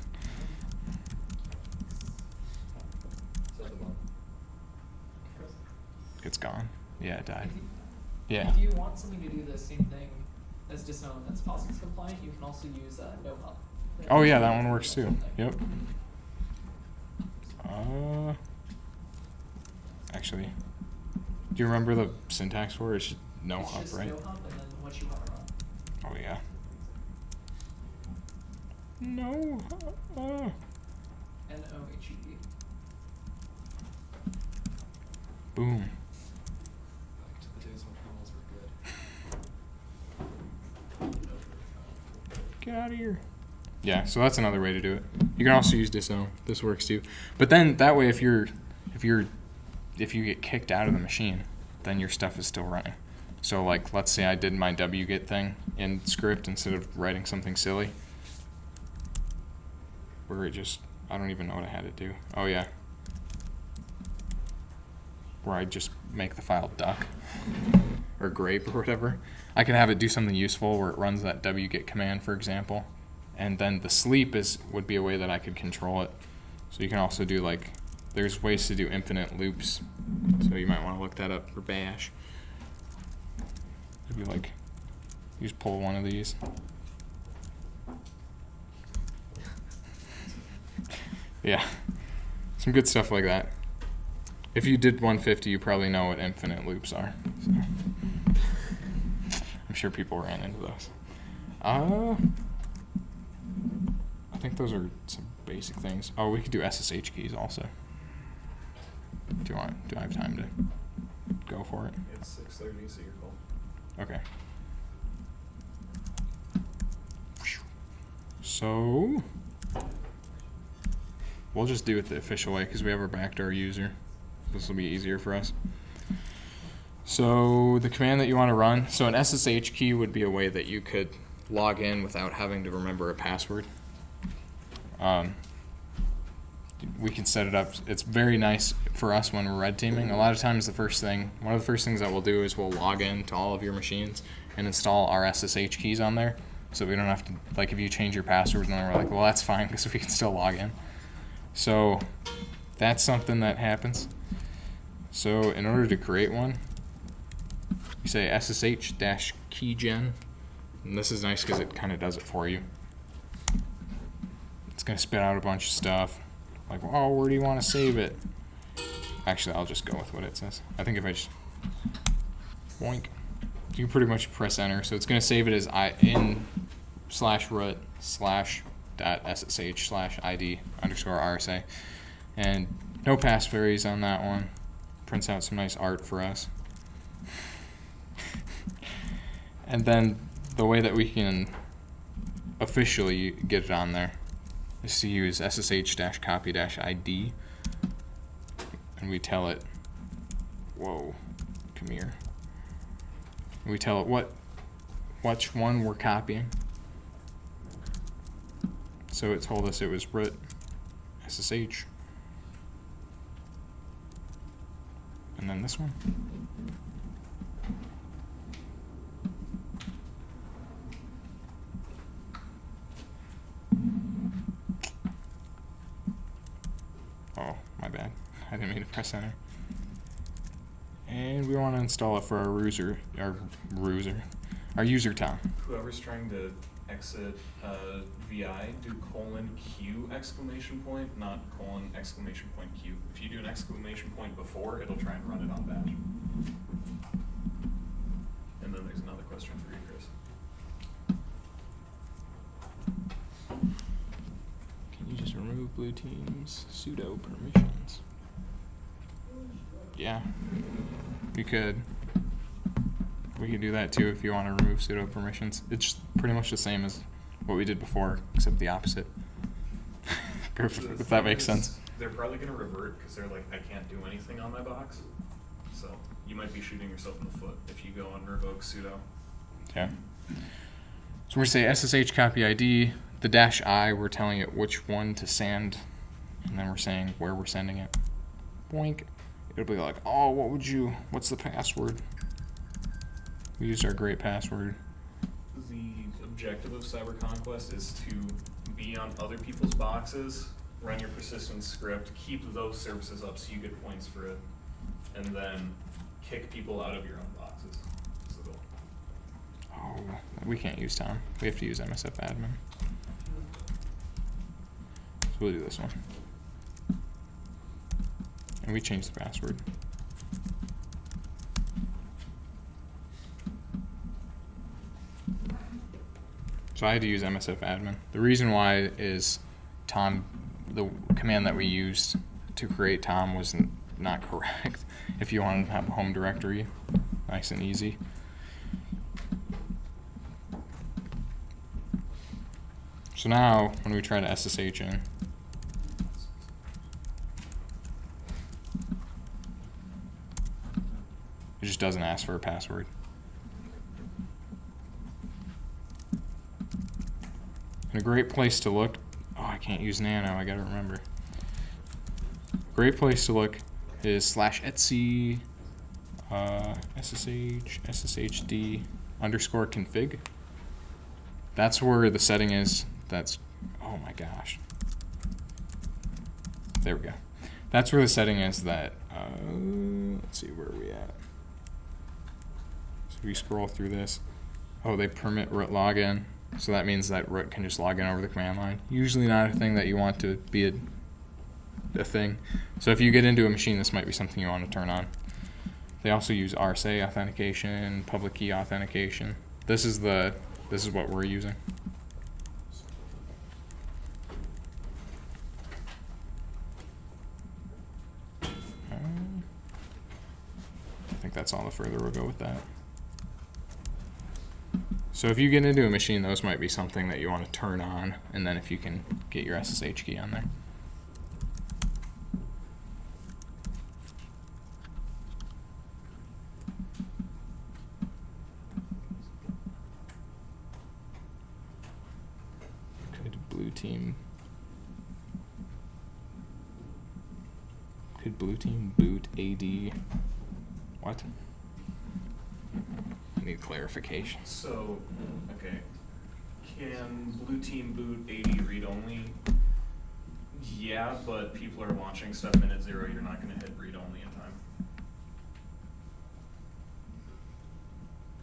It's gone. Yeah, it died. Yeah. If you want something to do the same thing as disown that's POSIX compliant, you can also use no hub. Oh yeah, that one works too. Yep. Actually, do you remember the syntax for it? It's just no It's hub, just right? no hub and then what you want to run. Oh yeah. No. NOHED. Boom. Back to the days when kernels were good. Get out of here. Yeah, so that's another way to do it. You can also use disown. This works too. But then that way, if you get kicked out of the machine, then your stuff is still running. So like, let's say I did my wget thing in script instead of writing something silly, where it just, I don't even know what I had it do. Oh yeah, where I just make the file duck or grape or whatever. I can have it do something useful where it runs that wget command, for example, and then the sleep would be a way that I could control it. So you can also do like, there's ways to do infinite loops. So you might want to look that up for bash. If you like, you just pull one of these. Yeah, some good stuff like that. If you did 150, you probably know what infinite loops are. So. I'm sure people ran into those. I think those are some basic things. Oh, we could do SSH keys also. Do I have time to go for it? It's 6:30, so you're cool. Okay. So we'll just do it the official way because we have our backdoor user. This will be easier for us. So the command that you want to run, so an SSH key would be a way that you could log in without having to remember a password. We can set it up. It's very nice for us when we're red teaming. A lot of times one of the first things that we'll do is we'll log in to all of your machines and install our SSH keys on there. So we don't have to, like if you change your password and then we're like, well that's fine because we can still log in. So that's something that happens. So in order to create one, you say SSH-keygen, and this is nice because it kind of does it for you. It's going to spit out a bunch of stuff. Like, oh, where do you want to save it? Actually, I'll just go with what it says. I think if I just boink, you pretty much press enter. So it's going to save it as in/root/.ssh/id_RSA. And no pass varies on that one. Prints out some nice art for us. And then the way that we can officially get it on there is to use ssh-copy-id, and we tell it, whoa, come here. And we tell it which one we're copying. So it told us it was root SSH, and then this one. Oh, my bad. I didn't mean to press enter. And we want to install it for our user Tom. Whoever's trying to exit VI, do :q exclamation point, not exclamation point q. If you do an exclamation point before, it'll try and run it on bash. And then there's another question for you, Chris. Can you just remove blue team's sudo permissions? Yeah, you could. We could do that too if you want to remove sudo permissions. It's pretty much the same as what we did before, except the opposite. If that makes sense. They're probably going to revert because they're like, I can't do anything on my box. So you might be shooting yourself in the foot if you go and revoke sudo. Yeah. So we're going to say SSH copy ID, the -I, we're telling it which one to send, and then we're saying where we're sending it. Boink. It'll be like, oh, what's the password? We used our great password. The objective of Cyber Conquest is to be on other people's boxes, run your persistence script, keep those services up so you get points for it, and then kick people out of your own boxes. That's the goal. Oh, we can't use Tom. We have to use MSFadmin. So we'll do this one. And we changed the password. So I had to use MSFadmin. The reason why is Tom, the command that we used to create Tom was not correct. If you wanted to have a home directory, nice and easy. So now, when we try to SSH in, it just doesn't ask for a password. And a great place to look, oh, I can't use nano, I gotta remember. Great place to look is /etc sshd _config. That's where the setting is. That's, oh my gosh. There we go. That's where the setting is that, let's see, where are we at? So we scroll through this. Oh, they permit root login. So that means that root can just log in over the command line. Usually not a thing that you want to be a thing. So if you get into a machine, this might be something you want to turn on. They also use RSA authentication, public key authentication. This is what we're using. I think that's all the further we'll go with that. So if you get into a machine, those might be something that you want to turn on, and then if you can get your SSH key on there. Could blue team boot AD? What? I need clarification. So, okay. Can blue team boot 80 read only? Yeah, but people are watching stuff minute 0. You're not going to hit read only in time.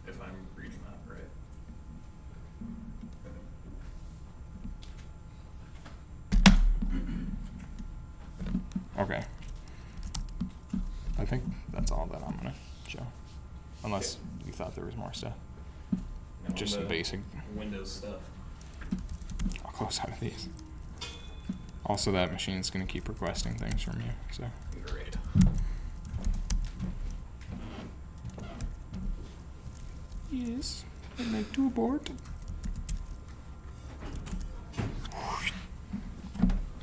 If I'm reading that right. Okay. I think that's all that I'm going to show. Unless you thought there was more stuff. No, Just some basic. Windows stuff. I'll close out of these. Also, that machine's going to keep requesting things from you. So Great. yes, I'd like to abort.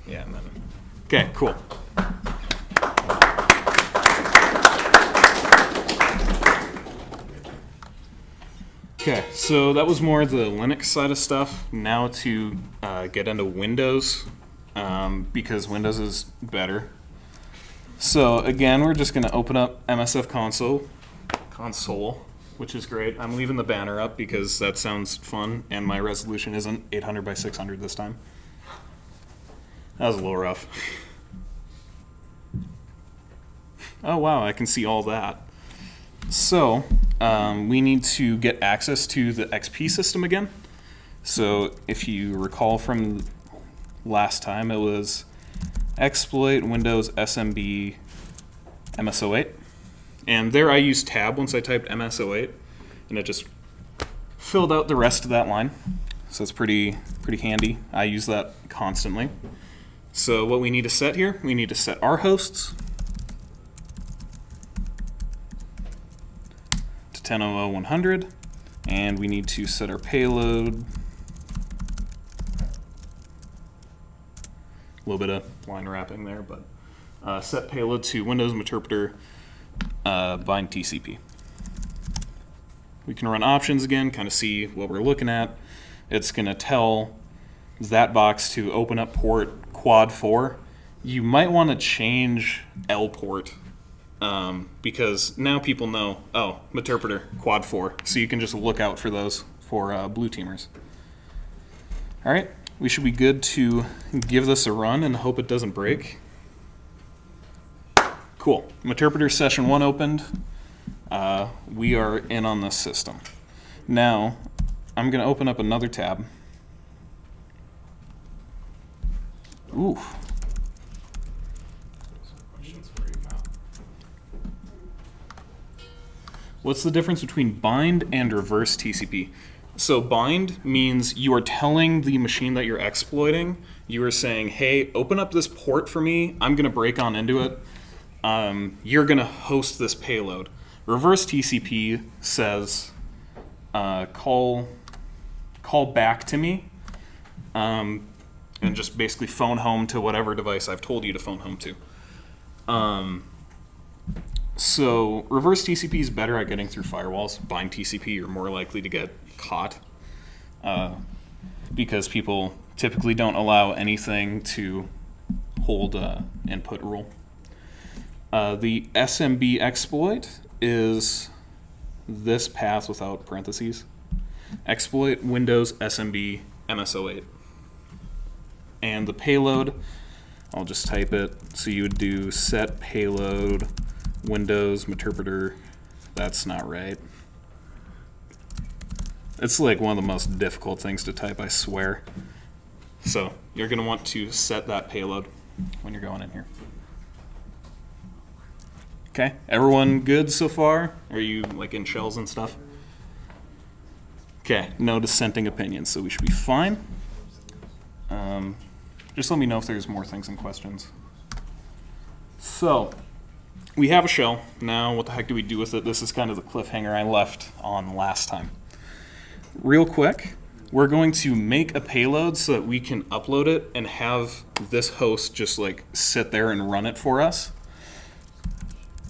Yeah, and then. Okay, cool. Okay, so that was more the Linux side of stuff. Now to get into Windows, because Windows is better. So again, we're just going to open up MSF console, which is great. I'm leaving the banner up because that sounds fun, and my resolution isn't 800 by 600 this time. That was a little rough. Oh wow, I can see all that. So we need to get access to the XP system again. So if you recall from last time, it was exploit Windows SMB MS08. And there I used tab once I typed MS08, and it just filled out the rest of that line. So it's pretty handy. I use that constantly. So what we need to set here, we need to set our hosts to 10.00.100, and we need to set our payload. A little bit of line wrapping there, but set payload to Windows Interpreter bind TCP. We can run options again, kind of see what we're looking at. It's going to tell that box to open up port quad 4. You might want to change L port because now people know, oh, Interpreter quad 4. So you can just look out for those for blue teamers. All right, we should be good to give this a run and hope it doesn't break. Cool. Interpreter session 1 opened. We are in on this system. Now, I'm going to open up another tab. Ooh. What's the difference between bind and reverse TCP? So bind means you are telling the machine that you're exploiting, you are saying, hey, open up this port for me, I'm going to break on into it, you're going to host this payload. Reverse TCP says, call back to me, and just basically phone home to whatever device I've told you to phone home to. So reverse TCP is better at getting through firewalls. Bind TCP, you're more likely to get caught because people typically don't allow anything to hold input rule. The SMB exploit is this path without parentheses. Exploit Windows SMB MS08. And the payload, I'll just type it. So you would do set payload Windows interpreter. That's not right. It's like one of the most difficult things to type, I swear. So you're going to want to set that payload when you're going in here. Okay, everyone good so far? Are you like in shells and stuff? Okay, no dissenting opinions, so we should be fine. Just let me know if there's more things and questions. So, we have a shell. Now, what the heck do we do with it? This is kind of the cliffhanger I left on last time. Real quick, we're going to make a payload so that we can upload it and have this host just like sit there and run it for us.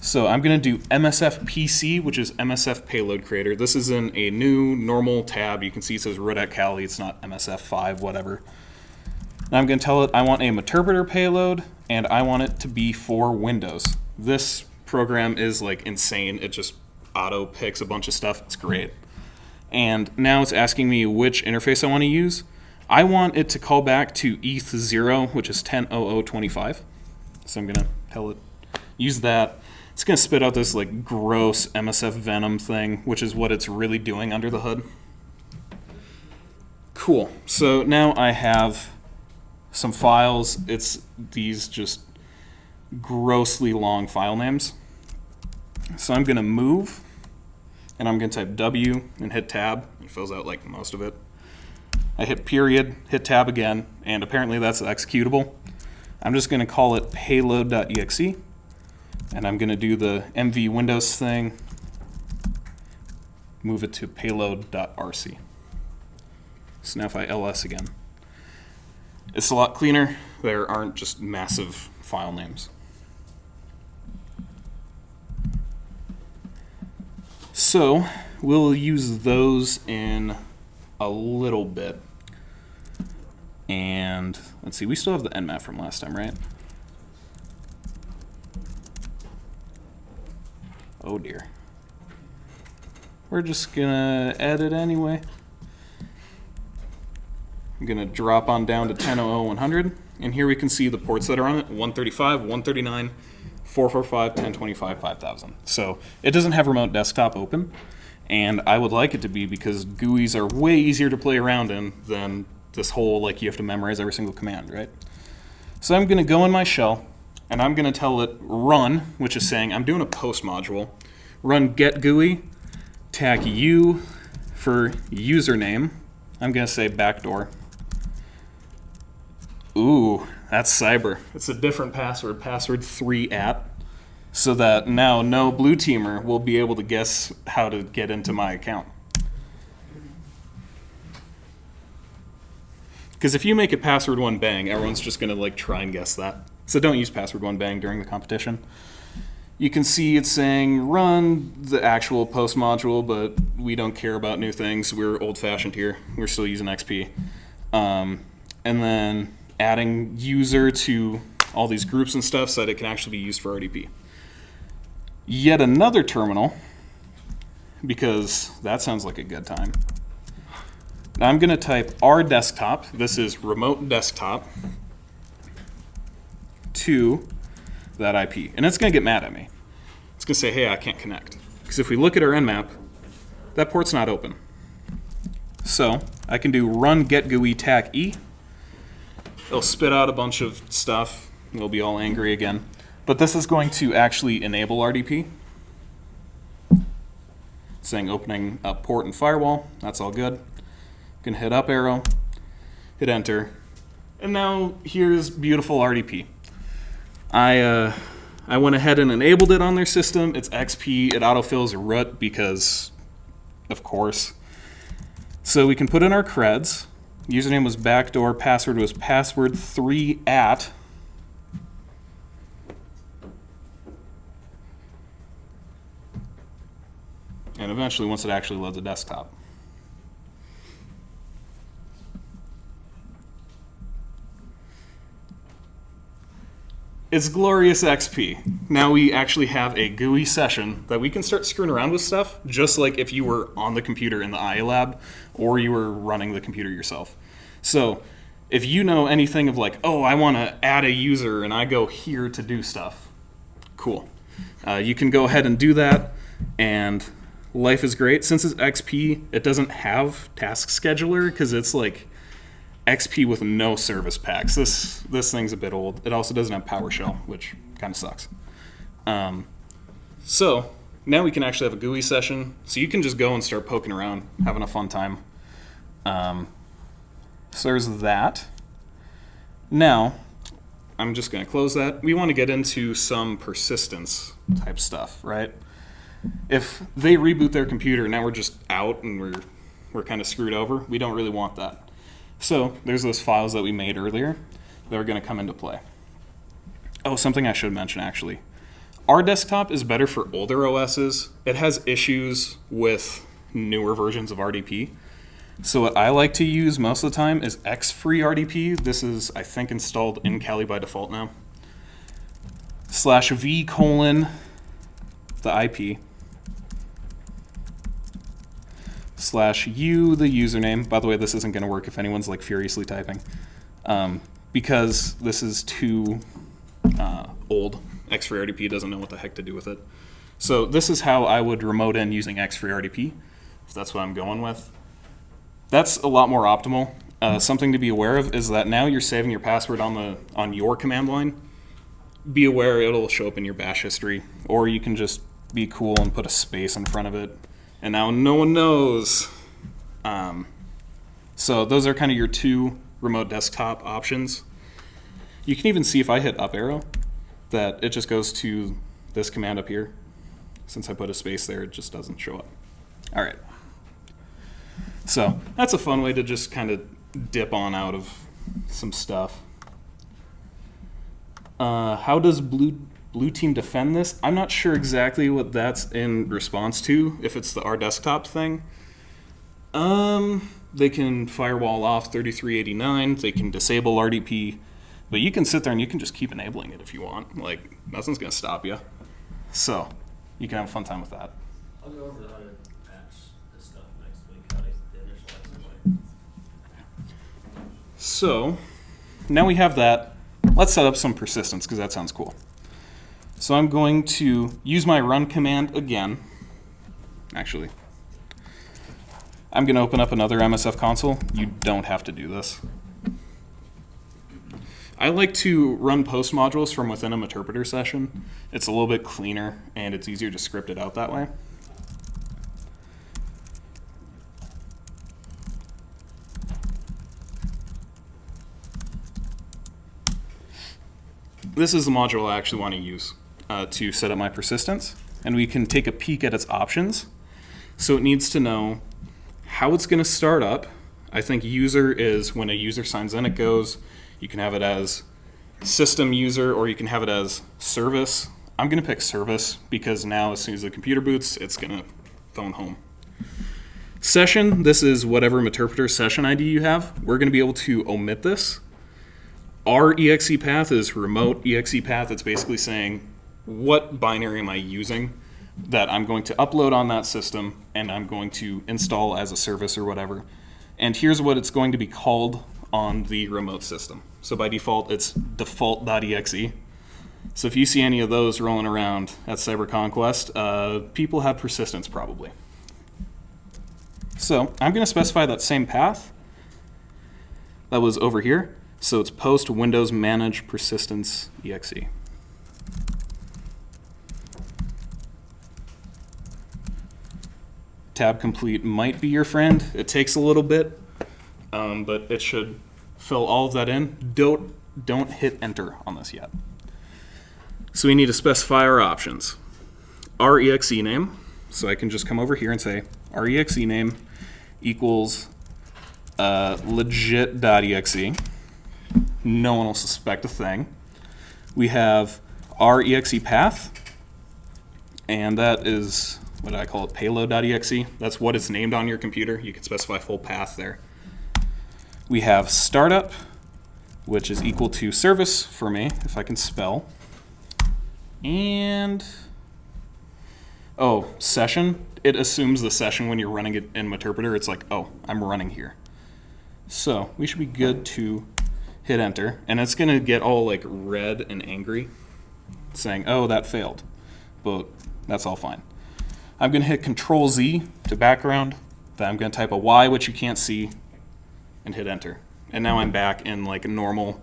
So I'm going to do MSF PC, which is MSF Payload Creator. This is in a new normal tab. You can see it says Red Kali. It's not MSF5, whatever. Now I'm going to tell it I want a Meterpreter payload, and I want it to be for Windows. This program is like insane. It just auto picks a bunch of stuff. It's great. And now it's asking me which interface I want to use. I want it to call back to ETH0, which is 10.00.25. So I'm going to tell it use that. It's going to spit out this like gross MSF Venom thing, which is what it's really doing under the hood. Cool. So now I have some files. It's these just grossly long file names. So I'm going to move, and I'm going to type W and hit tab. It fills out like most of it. I hit period, hit tab again, and apparently that's executable. I'm just going to call it payload.exe. And I'm going to do the MV Windows thing, move it to payload.rc. So now if I ls again, it's a lot cleaner. There aren't just massive file names. So we'll use those in a little bit. And let's see, we still have the nmap from last time, right? Oh dear. We're just gonna edit anyway. I'm gonna drop on down to 10.00.100, and here we can see the ports that are on it: 135, 139, 445, 1025, 5000. So it doesn't have remote desktop open, and I would like it to be because GUIs are way easier to play around in than this whole like you have to memorize every single command, right? So I'm gonna go in my shell, and I'm going to tell it run, which is saying I'm doing a post module. Run get GUI, tag u for username. I'm going to say backdoor. Ooh, that's cyber. It's a different password, password 3@, so that now no blue teamer will be able to guess how to get into my account. Because if you make it password 1 bang, everyone's just going to like try and guess that. So don't use password 1 bang during the competition. You can see it's saying run the actual post module, but we don't care about new things. We're old-fashioned here. We're still using XP. And then adding user to all these groups and stuff so that it can actually be used for RDP. Yet another terminal, because that sounds like a good time. Now I'm going to type rdesktop. This is remote desktop. To that IP. And it's going to get mad at me. It's going to say, hey, I can't connect. Because if we look at our nmap, that port's not open. So I can do run get GUI tag E. It'll spit out a bunch of stuff. It'll be all angry again. But this is going to actually enable RDP. It's saying opening up port and firewall. That's all good. You can hit up arrow, hit enter. And now here's beautiful RDP. I went ahead and enabled it on their system. It's XP. It autofills a root because, of course. So we can put in our creds. Username was backdoor, password was password3@. And eventually, once it actually loads a desktop. It's glorious XP. Now we actually have a GUI session that we can start screwing around with stuff, just like if you were on the computer in the IA lab or you were running the computer yourself. So if you know anything of like, oh, I want to add a user and I go here to do stuff, cool. You can go ahead and do that, and life is great. Since it's XP, it doesn't have task scheduler because it's like XP with no service packs. This thing's a bit old. It also doesn't have PowerShell, which kind of sucks. So now we can actually have a GUI session. So you can just go and start poking around, having a fun time. So there's that. Now, I'm just going to close that. We want to get into some persistence type stuff, right? If they reboot their computer, now we're just out and we're kind of screwed over. We don't really want that. So there's those files that we made earlier that are going to come into play. Oh, something I should mention actually. Our desktop is better for older OSs. It has issues with newer versions of RDP. So what I like to use most of the time is X-Free RDP. This is, I think, installed in Kali by default now. /v:, the IP, /u, the username. By the way, this isn't going to work if anyone's like furiously typing, because this is too old. X-Free RDP doesn't know what the heck to do with it. So this is how I would remote in using X-Free RDP, if that's what I'm going with. That's a lot more optimal. Something to be aware of is that now you're saving your password on your command line. Be aware it'll show up in your bash history, or you can just be cool and put a space in front of it, and now no one knows. So those are kind of your two remote desktop options. You can even see if I hit up arrow that it just goes to this command up here. Since I put a space there, it just doesn't show up. All right. So that's a fun way to just kind of dip on out of some stuff. How does Blue Team defend this? I'm not sure exactly what that's in response to, if it's the our desktop thing. They can firewall off 3389, they can disable RDP, but you can sit there and you can just keep enabling it if you want. Like, nothing's gonna stop you. So, you can have a fun time with that. I'll go over how to patch this stuff next week, how to the initializer. So, now we have that. Let's set up some persistence, because that sounds cool. So I'm going to use my run command again. Actually, I'm going to open up another MSF console. You don't have to do this. I like to run post modules from within a Meterpreter session. It's a little bit cleaner, and it's easier to script it out that way. This is the module I actually want to use to set up my persistence, and we can take a peek at its options. So it needs to know how it's going to start up. I think user is when a user signs in, it goes. You can have it as system user, or you can have it as service. I'm going to pick service because now as soon as the computer boots, it's going to phone home. Session, this is whatever Meterpreter session ID you have. We're going to be able to omit this. Our exe path is remote exe path. It's basically saying what binary am I using that I'm going to upload on that system and I'm going to install as a service or whatever. And here's what it's going to be called on the remote system. So by default, it's default.exe. So if you see any of those rolling around at Cyber Conquest, people have persistence probably. So I'm going to specify that same path that was over here. So it's post Windows manage persistence exe. Tab complete might be your friend. It takes a little bit, but it should fill all of that in. Don't hit enter on this yet. So we need to specify our options. Our exe name. So I can just come over here and say our exe name equals legit.exe. No one will suspect a thing. We have our exe path, and that is, what do I call it, payload.exe. That's what it's named on your computer. You can specify full path there. We have startup, which is equal to service for me, if I can spell. And, oh, session. It assumes the session when you're running it in Meterpreter. It's like, oh, I'm running here. So we should be good to hit enter. And it's going to get all like red and angry, saying, oh, that failed. But that's all fine. I'm going to hit Control-Z to background. Then I'm going to type a Y, which you can't see, and hit enter. And now I'm back in like a normal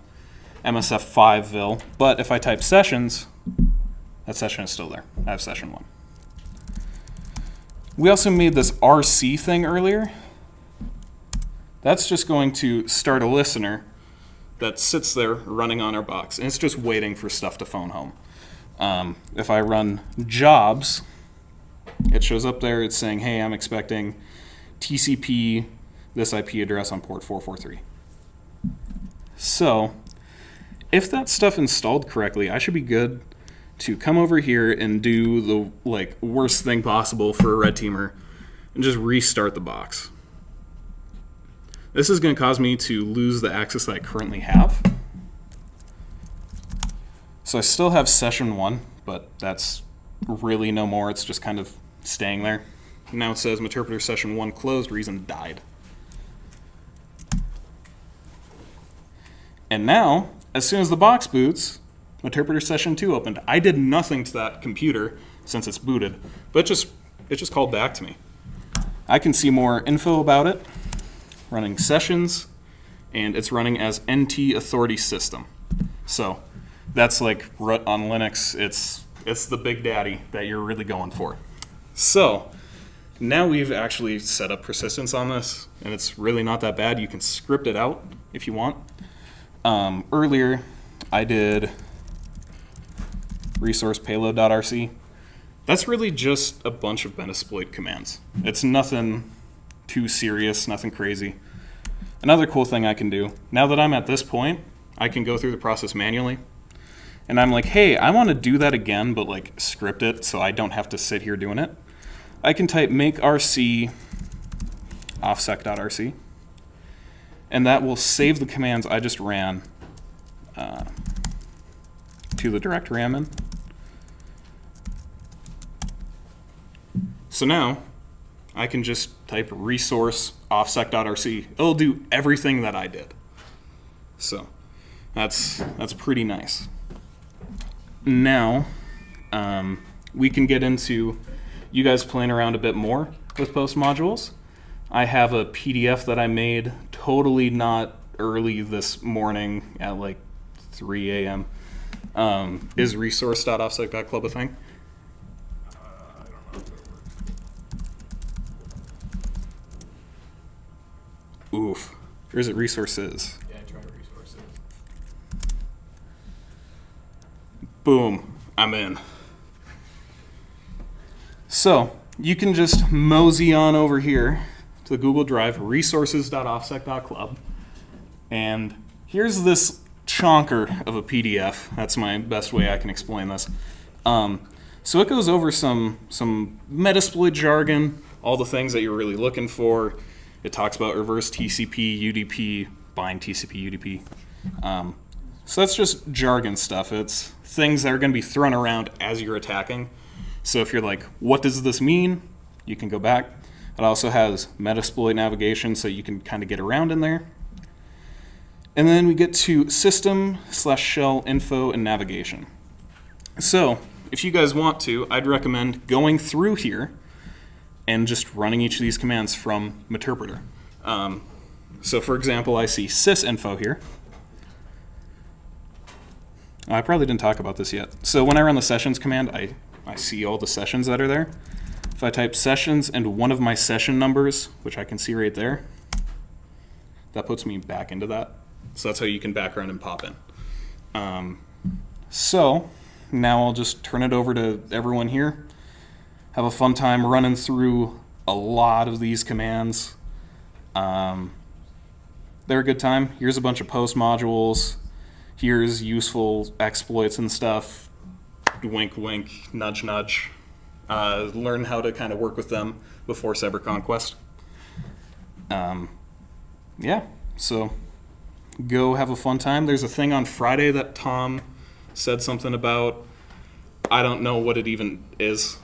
MSF5ville. But if I type sessions, that session is still there. I have session 1. We also made this RC thing earlier. That's just going to start a listener that sits there running on our box. And it's just waiting for stuff to phone home. If I run jobs, it shows up there. It's saying, hey, I'm expecting TCP, this IP address on port 443. So if that stuff installed correctly, I should be good to come over here and do the like worst thing possible for a red teamer and just restart the box. This is going to cause me to lose the access that I currently have. So I still have session 1, but that's really no more. It's just kind of staying there. Now it says Meterpreter session 1 closed, reason died. And now, as soon as the box boots, Meterpreter session 2 opened. I did nothing to that computer since it's booted, but it just called back to me. I can see more info about it, running sessions, and it's running as NT authority system. So that's like root on Linux. It's the big daddy that you're really going for. So now we've actually set up persistence on this, and it's really not that bad. You can script it out if you want. Earlier, I did resource payload.rc. That's really just a bunch of Metasploit commands. It's nothing too serious, nothing crazy. Another cool thing I can do, now that I'm at this point, I can go through the process manually. And I'm like, hey, I want to do that again, but like script it so I don't have to sit here doing it. I can type make rc offsec.rc. And that will save the commands I just ran to the directory I'm in. So now I can just type resource offsec.rc. It'll do everything that I did. So that's pretty nice. Now we can get into you guys playing around a bit more with post modules. I have a PDF that I made totally not early this morning at like 3 a.m. Is resource.offsec.club a thing? I don't know if it works. Oof. Or is it resources? Yeah, try resources. Boom. I'm in. So you can just mosey on over here to the Google Drive, resources.offsec.club. And here's this chonker of a PDF. That's my best way I can explain this. So it goes over some Metasploit jargon, all the things that you're really looking for. It talks about reverse TCP, UDP, bind TCP, UDP. So that's just jargon stuff. It's things that are going to be thrown around as you're attacking. So if you're like, what does this mean? You can go back. It also has Metasploit navigation, so you can kind of get around in there. And then we get to system/shell info and navigation. So if you guys want to, I'd recommend going through here and just running each of these commands from Meterpreter. So for example, I see sysinfo here. I probably didn't talk about this yet. So when I run the sessions command, I see all the sessions that are there. If I type sessions and one of my session numbers, which I can see right there, that puts me back into that. So that's how you can background and pop in. So now I'll just turn it over to everyone here. Have a fun time running through a lot of these commands. they're a good time. Here's a bunch of post modules. Here's useful exploits and stuff. Wink, wink, nudge, nudge. Learn how to kind of work with them before Cyber Conquest. Yeah, so go have a fun time. There's a thing on Friday that Tom said something about. I don't know what it even is.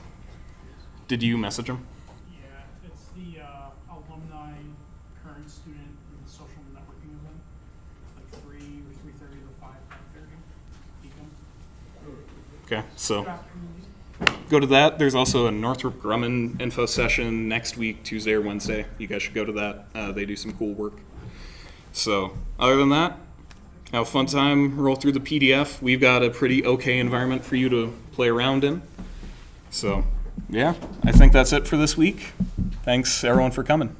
Did you message him? Yeah, it's the alumni current student in the social networking event, like 3 or 3:30 to 5:30 p.m. Okay, so Good afternoon. go to that. There's also a Northrop Grumman info session next week, Tuesday or Wednesday. You guys should go to that. They do some cool work. So other than that, have a fun time, roll through the PDF. We've got a pretty okay environment for you to play around in. So yeah, I think that's it for this week. Thanks everyone for coming.